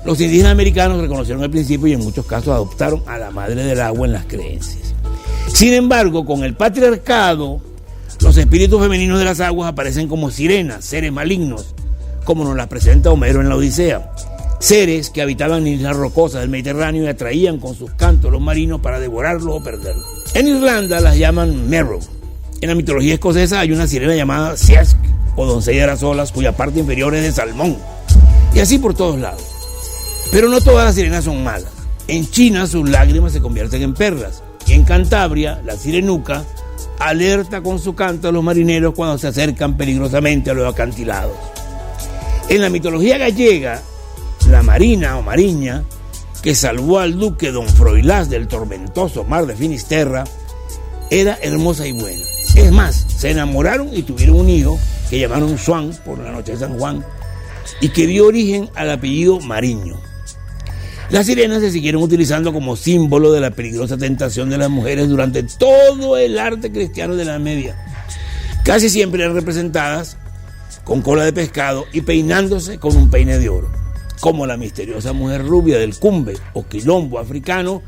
Los indígenas americanos reconocieron el principio y en muchos casos adoptaron a la madre del agua en las creencias. Sin embargo, con el patriarcado, los espíritus femeninos de las aguas aparecen como sirenas, seres malignos, como nos las presenta Homero en la Odisea. Seres que habitaban en islas rocosas del Mediterráneo y atraían con sus cantos los marinos para devorarlos o perderlos. En Irlanda las llaman Merrow. En la mitología escocesa hay una sirena llamada Siask, o doncella de las olas, cuya parte inferior es de salmón. Y así por todos lados. Pero no todas las sirenas son malas. En China sus lágrimas se convierten en perlas. Y en Cantabria, la sirenuca alerta con su canto a los marineros cuando se acercan peligrosamente a los acantilados. En la mitología gallega, la Marina o Mariña, que salvó al duque don Froilás del tormentoso mar de Finisterra, era hermosa y buena. Es más, se enamoraron y tuvieron un hijo que llamaron Swan por la noche de San Juan y que dio origen al apellido Mariño. Las sirenas se siguieron utilizando como símbolo de la peligrosa tentación de las mujeres durante todo el arte cristiano de la Edad Media. Casi siempre eran representadas con cola de pescado y peinándose con un peine de oro, como la misteriosa mujer rubia del Cumbe o quilombo africano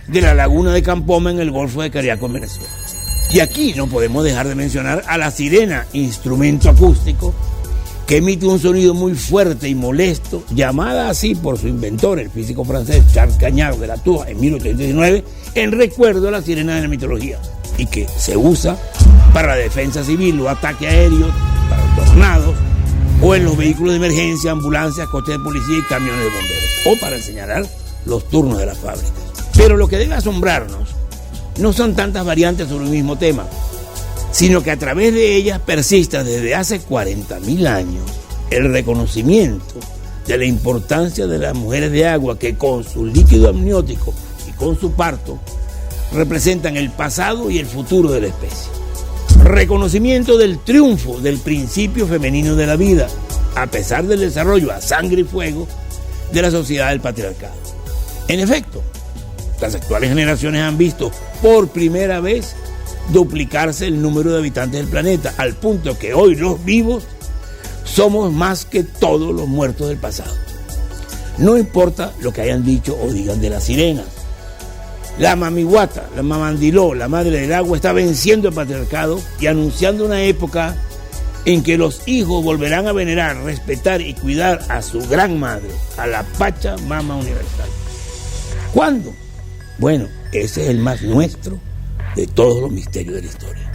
de la laguna de Campoma en el Golfo de Cariaco en Venezuela. Y aquí no podemos dejar de mencionar a la sirena, instrumento acústico que emite un sonido muy fuerte y molesto, llamada así por su inventor, el físico francés Charles Cagnard de la Tour en 1819, en recuerdo a la sirena de la mitología, y que se usa para la defensa civil o ataque aéreo, para los tornados, o en los vehículos de emergencia, ambulancias, coches de policía y camiones de bomberos, o para señalar los turnos de las fábricas. Pero lo que debe asombrarnos no son tantas variantes sobre un mismo tema, sino que a través de ellas persista desde hace 40.000 años el reconocimiento de la importancia de las mujeres de agua que con su líquido amniótico y con su parto representan el pasado y el futuro de la especie. Reconocimiento del triunfo del principio femenino de la vida, a pesar del desarrollo a sangre y fuego de la sociedad del patriarcado. En efecto, las actuales generaciones han visto por primera vez duplicarse el número de habitantes del planeta, al punto que hoy los vivos somos más que todos los muertos del pasado. No importa lo que hayan dicho o digan de las sirenas. La mamihuata, la mamandiló, la madre del agua, está venciendo el patriarcado y anunciando una época en que los hijos volverán a venerar, respetar y cuidar a su gran madre, a la Pachamama universal. ¿Cuándo? Bueno, ese es el más nuestro de todos los misterios de la historia.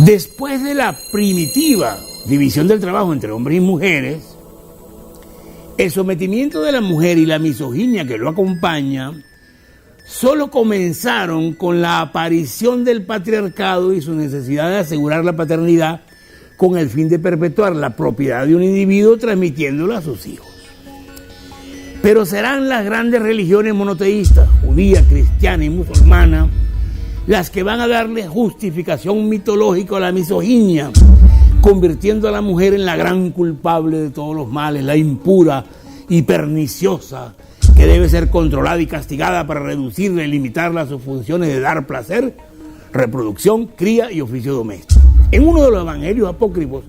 Después de la primitiva división del trabajo entre hombres y mujeres, el sometimiento de la mujer y la misoginia que lo acompaña solo comenzaron con la aparición del patriarcado y su necesidad de asegurar la paternidad con el fin de perpetuar la propiedad de un individuo transmitiéndola a sus hijos. Pero serán las grandes religiones monoteístas, judía, cristiana y musulmana, las que van a darle justificación mitológica a la misoginia, convirtiendo a la mujer en la gran culpable de todos los males, la impura y perniciosa, que debe ser controlada y castigada para reducirla y limitarla a sus funciones de dar placer, reproducción, cría y oficio doméstico. En uno de los evangelios apócrifos,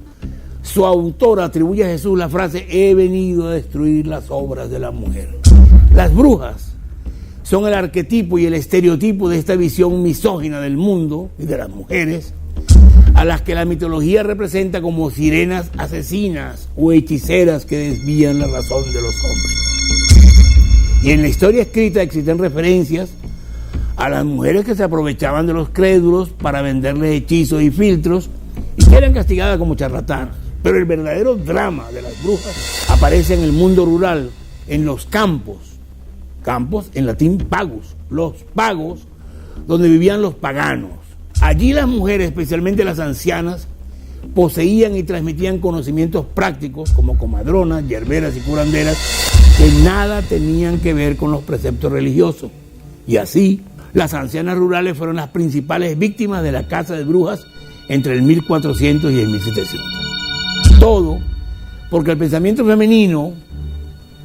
su autor atribuye a Jesús la frase: he venido a destruir las obras de la mujer. Las brujas son el arquetipo y el estereotipo de esta visión misógina del mundo y de las mujeres, a las que la mitología representa como sirenas asesinas o hechiceras que desvían la razón de los hombres. Y en la historia escrita existen referencias a las mujeres que se aprovechaban de los crédulos para venderles hechizos y filtros y que eran castigadas como charlatanas. Pero el verdadero drama de las brujas aparece en el mundo rural, en los campos en latín pagus, los pagos, donde vivían los paganos. Allí las mujeres, especialmente las ancianas, poseían y transmitían conocimientos prácticos como comadronas, yerberas y curanderas que nada tenían que ver con los preceptos religiosos. Y así, las ancianas rurales fueron las principales víctimas de la caza de brujas entre el 1400 y el 1700. Todo porque el pensamiento femenino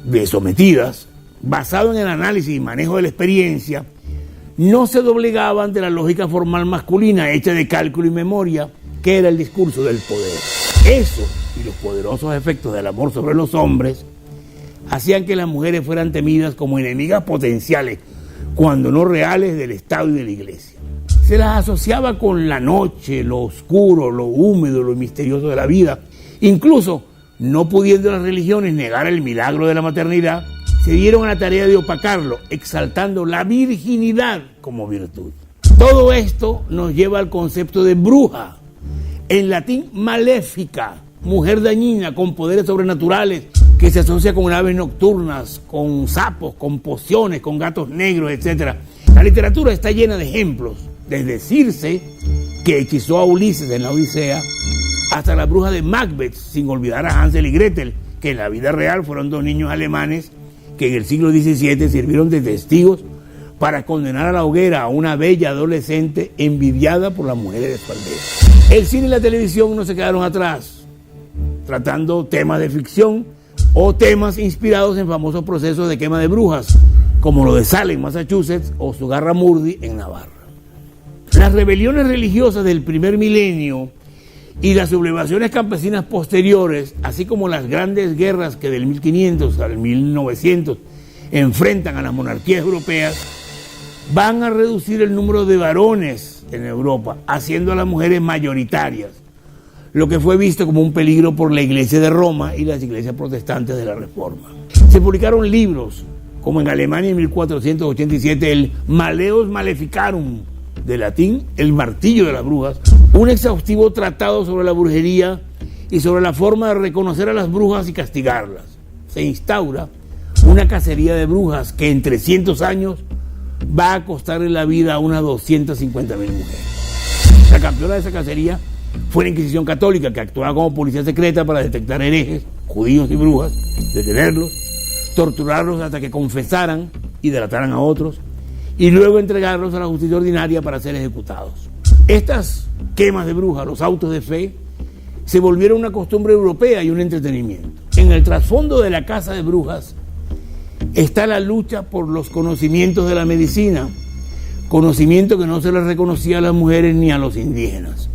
de sometidas, basado en el análisis y manejo de la experiencia, no se doblegaba ante la lógica formal masculina hecha de cálculo y memoria, que era el discurso del poder. Eso y los poderosos efectos del amor sobre los hombres hacían que las mujeres fueran temidas como enemigas potenciales, cuando no reales, del Estado y de la Iglesia. Se las asociaba con la noche, lo oscuro, lo húmedo, lo misterioso de la vida. Incluso, no pudiendo las religiones negar el milagro de la maternidad, se dieron a la tarea de opacarlo, exaltando la virginidad como virtud. Todo esto nos lleva al concepto de bruja, en latín maléfica, mujer dañina con poderes sobrenaturales, que se asocia con aves nocturnas, con sapos, con pociones, con gatos negros, etc. La literatura está llena de ejemplos, desde Circe, que hechizó a Ulises en la Odisea, hasta la bruja de Macbeth, sin olvidar a Hansel y Gretel, que en la vida real fueron dos niños alemanes que en el siglo XVII sirvieron de testigos para condenar a la hoguera a una bella adolescente envidiada por las mujeres de su aldea. El cine y la televisión no se quedaron atrás, tratando temas de ficción o temas inspirados en famosos procesos de quema de brujas, como lo de Salem, Massachusetts, o Zugarramurdi en Navarra. Las rebeliones religiosas del primer milenio y las sublevaciones campesinas posteriores, así como las grandes guerras que del 1500 al 1900 enfrentan a las monarquías europeas, van a reducir el número de varones en Europa, haciendo a las mujeres mayoritarias, lo que fue visto como un peligro por la Iglesia de Roma y las iglesias protestantes de la Reforma. Se publicaron libros, como en Alemania en 1487 el Maleus Maleficarum, de latín el martillo de las brujas, un exhaustivo tratado sobre la brujería y sobre la forma de reconocer a las brujas y castigarlas. Se instaura una cacería de brujas que en 300 años va a costarle la vida a unas 250,000 mujeres. La campeona de esa cacería fue la Inquisición Católica, que actuaba como policía secreta para detectar herejes, judíos y brujas, detenerlos, torturarlos hasta que confesaran y delataran a otros, y luego entregarlos a la justicia ordinaria para ser ejecutados. Estas quemas de brujas, los autos de fe, se volvieron una costumbre europea y un entretenimiento. En el trasfondo de la caza de brujas está la lucha por los conocimientos de la medicina, conocimiento que no se les reconocía a las mujeres ni a los indígenas,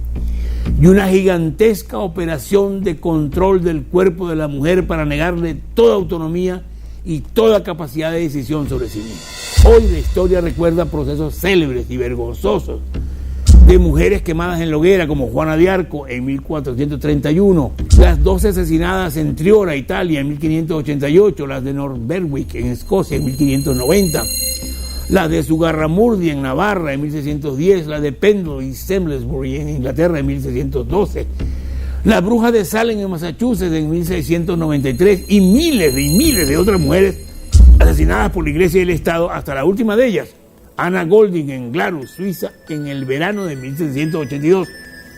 y una gigantesca operación de control del cuerpo de la mujer para negarle toda autonomía y toda capacidad de decisión sobre sí misma. Hoy la historia recuerda procesos célebres y vergonzosos de mujeres quemadas en la hoguera, como Juana de Arco en 1431, las 12 asesinadas en Triora, Italia, en 1588, las de North Berwick en Escocia en 1590, la de Zugarramurdi en Navarra en 1610, la de Pendle y Semblesbury en Inglaterra en 1612, la bruja de Salem en Massachusetts en 1693 y miles de otras mujeres asesinadas por la Iglesia y el Estado, hasta la última de ellas, Anna Golding en Glarus, Suiza, en el verano de 1782,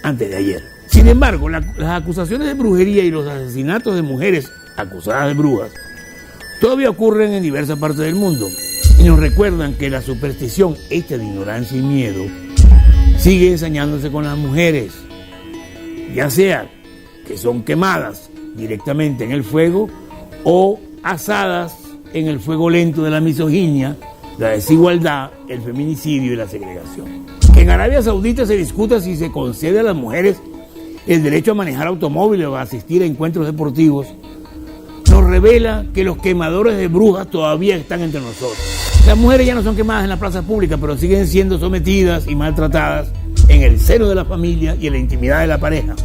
antes de ayer. Sin embargo, las acusaciones de brujería y los asesinatos de mujeres acusadas de brujas todavía ocurren en diversas partes del mundo y nos recuerdan que la superstición hecha de ignorancia y miedo sigue ensañándose con las mujeres, ya sea que son quemadas directamente en el fuego o asadas en el fuego lento de la misoginia, la desigualdad, el feminicidio y la segregación. Que en Arabia Saudita se discuta si se concede a las mujeres el derecho a manejar automóviles o a asistir a encuentros deportivos, nos revela que los quemadores de brujas todavía están entre nosotros. Las mujeres ya no son quemadas en la plaza pública, pero siguen siendo sometidas y maltratadas en el seno de la familia y en la intimidad de la pareja.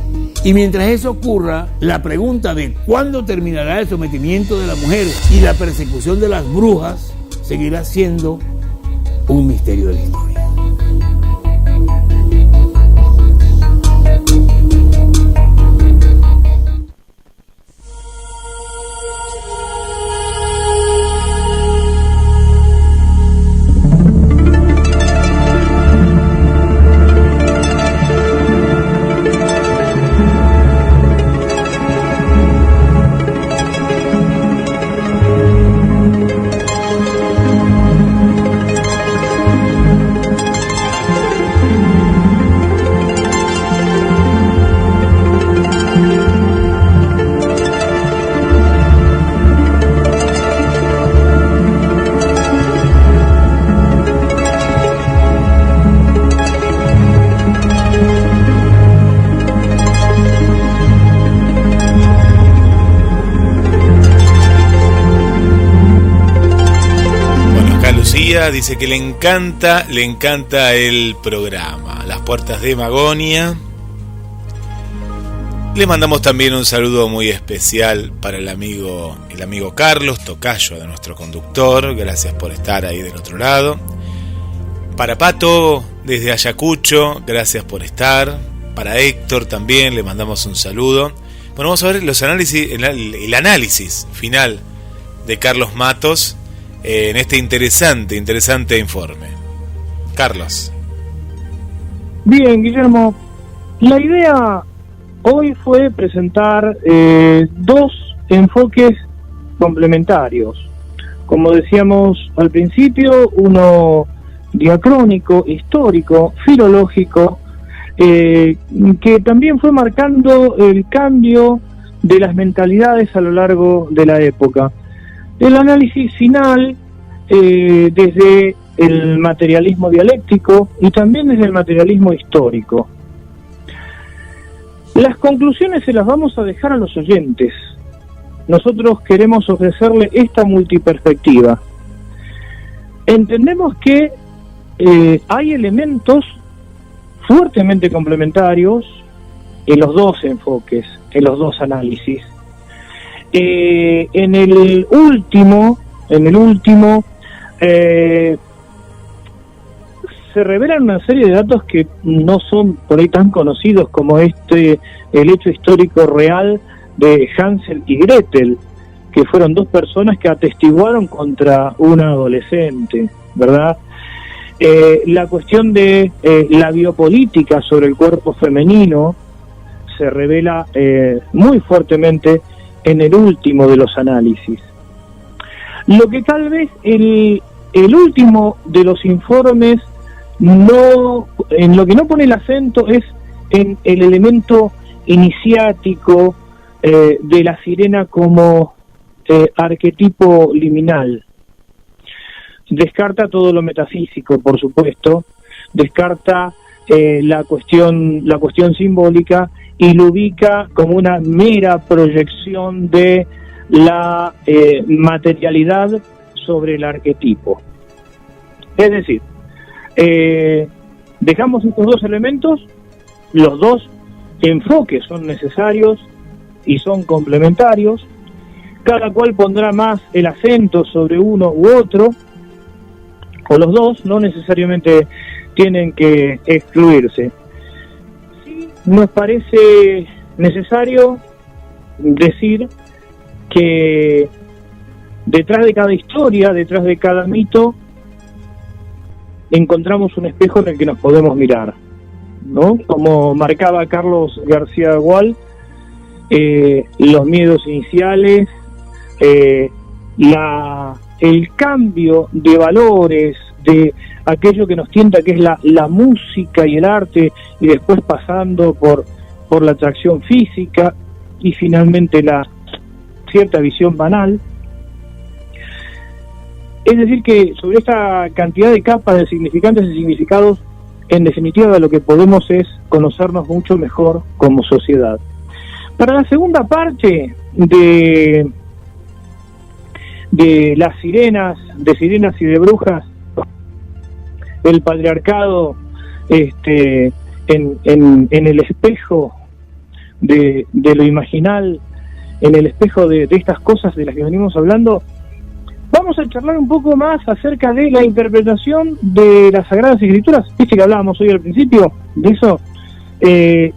Y mientras eso ocurra, la pregunta de cuándo terminará el sometimiento de la mujer y la persecución de las brujas seguirá siendo un misterio de la historia. Dice que le encanta el programa, Las Puertas de Magonia. Le mandamos también un saludo muy especial para el amigo Carlos, tocayo de nuestro conductor. Gracias por estar ahí del otro lado. Para Pato, desde Ayacucho, gracias por estar. Para Héctor también le mandamos un saludo. Bueno, vamos a ver los análisis, el análisis final de Carlos Matos en este interesante informe. Carlos. Bien, Guillermo, la idea hoy fue presentar dos enfoques complementarios. Como decíamos al principio, uno diacrónico, histórico, filológico, que también fue marcando el cambio de las mentalidades a lo largo de la época. El análisis final desde el materialismo dialéctico y también desde el materialismo histórico. Las conclusiones se las vamos a dejar a los oyentes. Nosotros queremos ofrecerle esta multiperspectiva. Entendemos que hay elementos fuertemente complementarios en los dos enfoques, en los dos análisis. En el último se revelan una serie de datos que no son por ahí tan conocidos como el hecho histórico real de Hansel y Gretel, que fueron dos personas que atestiguaron contra una adolescente, ¿verdad? La cuestión de la biopolítica sobre el cuerpo femenino se revela muy fuertemente en el último de los análisis. Lo que tal vez el último de los informes en lo que no pone el acento es en el elemento iniciático de la sirena como arquetipo liminal. Descarta todo lo metafísico, por supuesto, descarta la cuestión simbólica y lo ubica como una mera proyección de la materialidad sobre el arquetipo. Es decir, dejamos estos dos elementos, los dos enfoques son necesarios y son complementarios, cada cual pondrá más el acento sobre uno u otro, o los dos no necesariamente tienen que excluirse. Sí, nos parece necesario decir que detrás de cada historia, detrás de cada mito, encontramos un espejo en el que nos podemos mirar, ¿no? Como marcaba Carlos García Gual, los miedos iniciales, el cambio de valores, de aquello que nos tienta, que es la música y el arte, y después pasando por la atracción física y finalmente la cierta visión banal. Es decir, que sobre esta cantidad de capas de significantes y significados, en definitiva lo que podemos es conocernos mucho mejor como sociedad. Para la segunda parte de las sirenas y de brujas, el patriarcado en el espejo de lo imaginal, en el espejo de estas cosas de las que venimos hablando, vamos a charlar un poco más acerca de la interpretación de las Sagradas Escrituras. Viste que hablábamos hoy al principio de eso,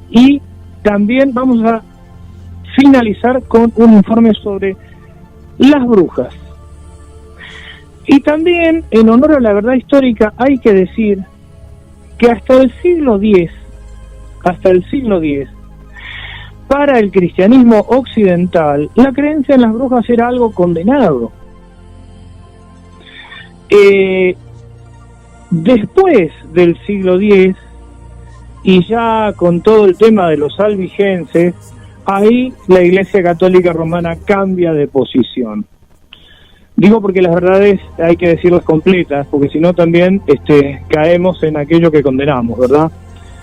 y también vamos a finalizar con un informe sobre las brujas. Y también, en honor a la verdad histórica, hay que decir que hasta el siglo X, para el cristianismo occidental, la creencia en las brujas era algo condenado. Después del siglo X, y ya con todo el tema de los albigenses, ahí la Iglesia Católica Romana cambia de posición. Digo porque las verdades hay que decirlas completas, porque si no también caemos en aquello que condenamos, ¿verdad?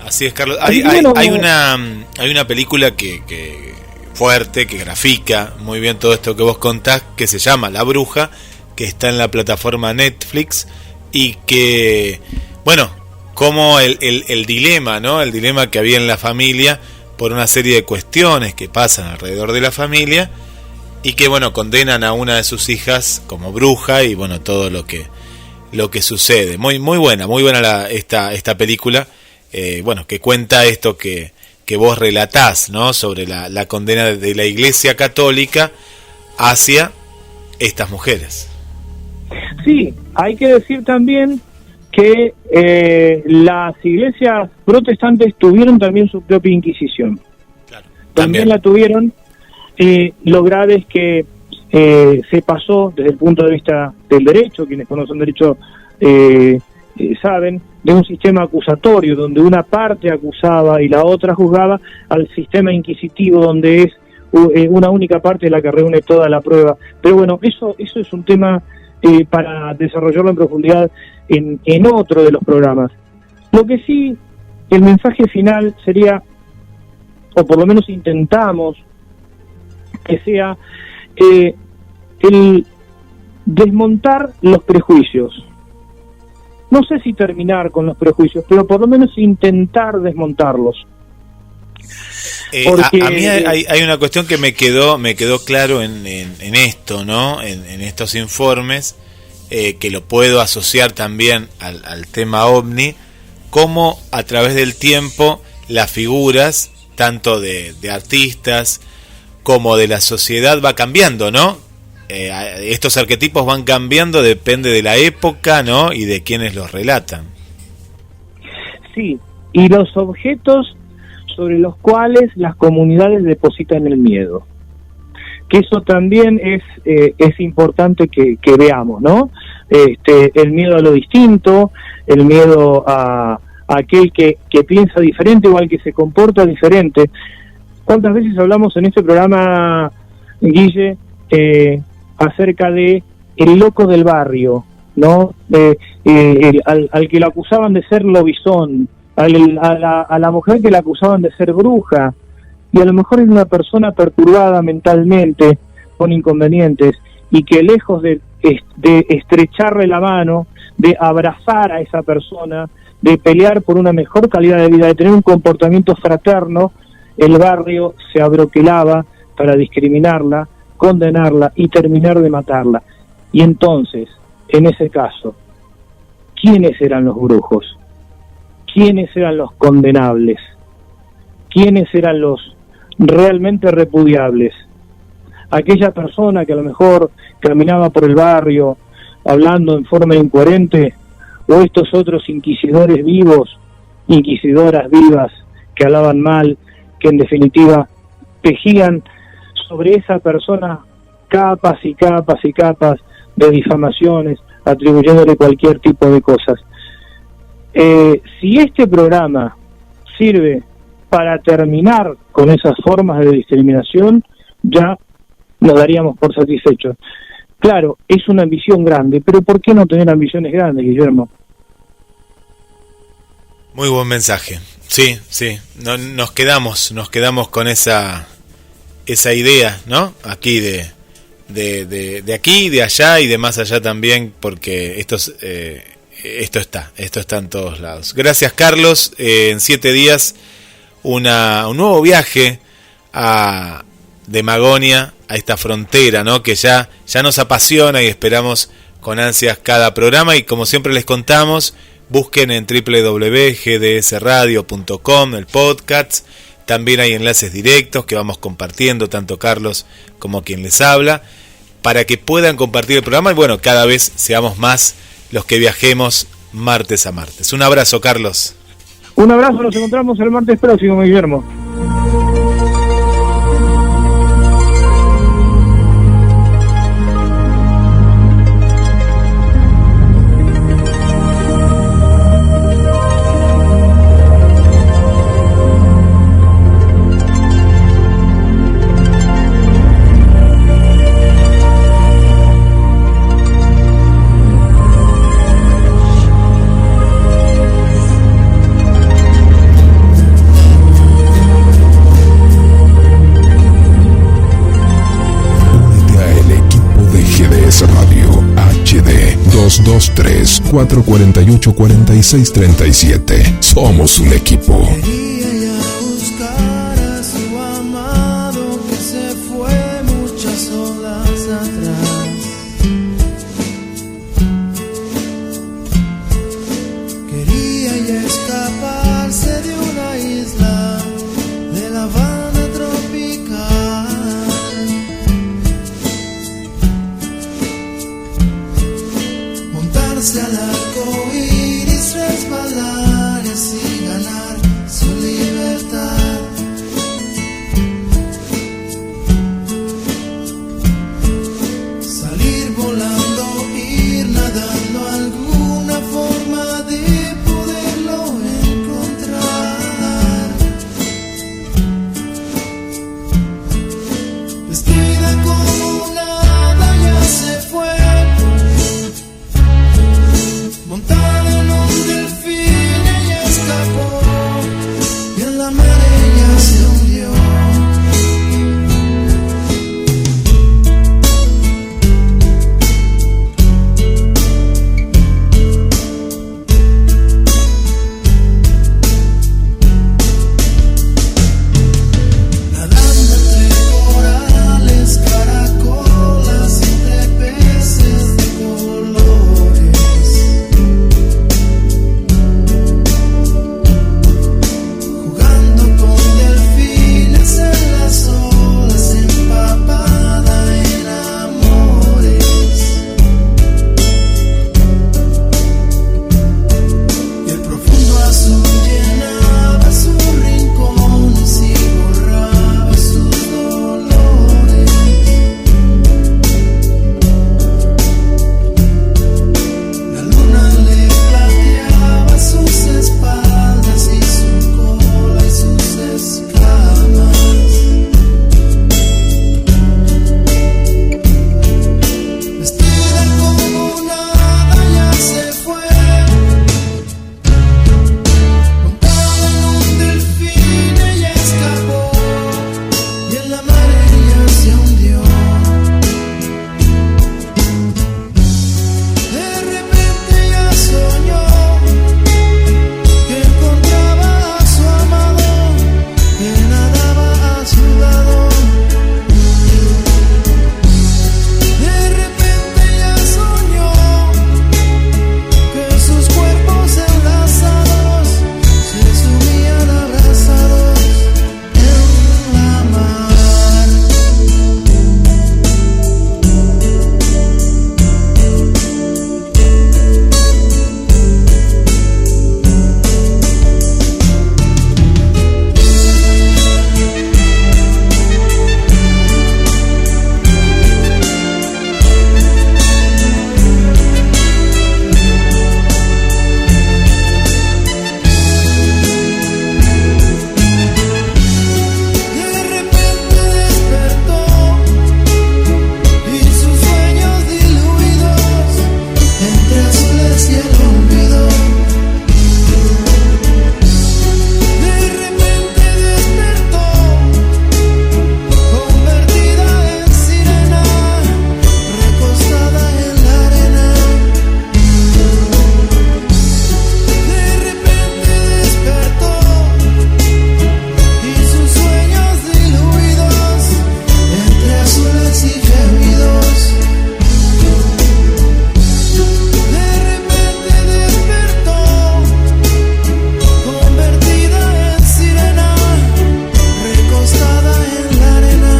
Así es, Carlos. Hay una película que fuerte, que grafica muy bien todo esto que vos contás, que se llama La Bruja, que está en la plataforma Netflix, y que, bueno, como el dilema, ¿no? El dilema que había en la familia por una serie de cuestiones que pasan alrededor de la familia, y que, bueno, condenan a una de sus hijas como bruja, y bueno, todo lo que sucede. Muy buena esta película, bueno, que cuenta esto que vos relatás, ¿no? Sobre la condena de la Iglesia Católica hacia estas mujeres. Sí, hay que decir también que las iglesias protestantes tuvieron también su propia Inquisición. Claro, también la tuvieron. Lo grave es que se pasó desde el punto de vista del derecho, quienes conocen derecho saben, de un sistema acusatorio donde una parte acusaba y la otra juzgaba, al sistema inquisitivo donde es una única parte la que reúne toda la prueba. Pero bueno, eso es un tema para desarrollarlo en profundidad en otro de los programas. Lo que sí, el mensaje final sería, o por lo menos intentamos que sea, el desmontar los prejuicios. No sé si terminar con los prejuicios, pero por lo menos intentar desmontarlos. Porque a mí hay una cuestión que me quedó claro en esto, ¿no? En estos informes, que lo puedo asociar también al tema OVNI, cómo a través del tiempo las figuras, tanto de artistas como de la sociedad, va cambiando, ¿no? Estos arquetipos van cambiando, depende de la época, ¿no? Y de quienes los relatan. Sí, y los objetos sobre los cuales las comunidades depositan el miedo. Que eso también es importante que veamos, ¿no? El miedo a lo distinto, el miedo a aquel que piensa diferente o al que se comporta diferente. ¿Cuántas veces hablamos en este programa, Guille, acerca de el loco del barrio, ¿no? Al que lo acusaban de ser lobizón, a la mujer que la acusaban de ser bruja, y a lo mejor es una persona perturbada mentalmente, con inconvenientes, y que lejos de estrecharle la mano, de abrazar a esa persona, de pelear por una mejor calidad de vida, de tener un comportamiento fraterno, el barrio se abroquelaba para discriminarla, condenarla y terminar de matarla. Y entonces, en ese caso, quiénes eran los brujos, quiénes eran los condenables, quiénes eran los realmente repudiables. Aquella persona que a lo mejor caminaba por el barrio hablando en forma incoherente, o estos otros inquisidores vivos, inquisidoras vivas, que hablaban mal, que en definitiva tejían sobre esa persona capas y capas y capas de difamaciones, atribuyéndole cualquier tipo de cosas. Si este programa sirve para terminar con esas formas de discriminación, ya nos daríamos por satisfechos. Claro, es una ambición grande, pero ¿por qué no tener ambiciones grandes, Guillermo? Muy buen mensaje. Sí, sí. No, nos quedamos con esa idea, ¿no? Aquí de aquí, de allá y de más allá también, porque esto está en todos lados. Gracias, Carlos. En 7 días un nuevo viaje de Magonia a esta frontera, ¿no? Que ya nos apasiona y esperamos con ansias cada programa, y como siempre les contamos, busquen en www.gdsradio.com el podcast. También hay enlaces directos que vamos compartiendo, tanto Carlos como quien les habla, para que puedan compartir el programa y bueno, cada vez seamos más los que viajemos martes a martes. Un abrazo, Carlos. Un abrazo, nos encontramos el martes próximo, Guillermo. Radio HD 223-448-4637. Somos un equipo. Al arco iris, resbalar y así ganar su libertad. Salir volando, ir nadando, alguna forma de poderlo encontrar. Vestida como nada ya se fue. hacia el olvido. De repente despertó, convertida en sirena, recostada en la arena. De repente despertó y sus sueños diluidos entre azules y gemidos. De repente despertó, convertida en sirena, recostada en la arena,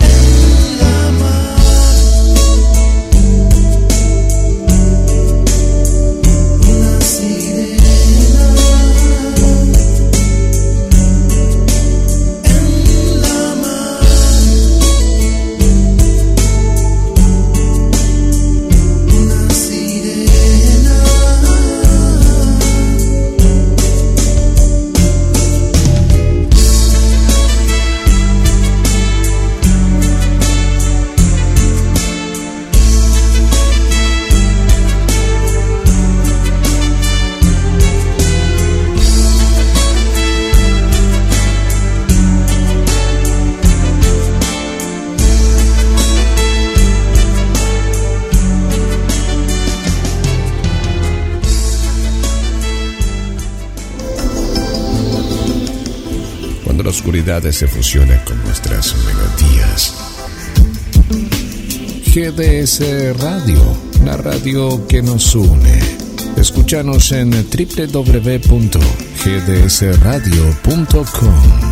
en la mar. Una sirena en la mar. Una sirena. Cuando la oscuridad se fusiona con nuestras melodías. GDS Radio, la radio que nos une. Escúchanos en www.gdsradio.com.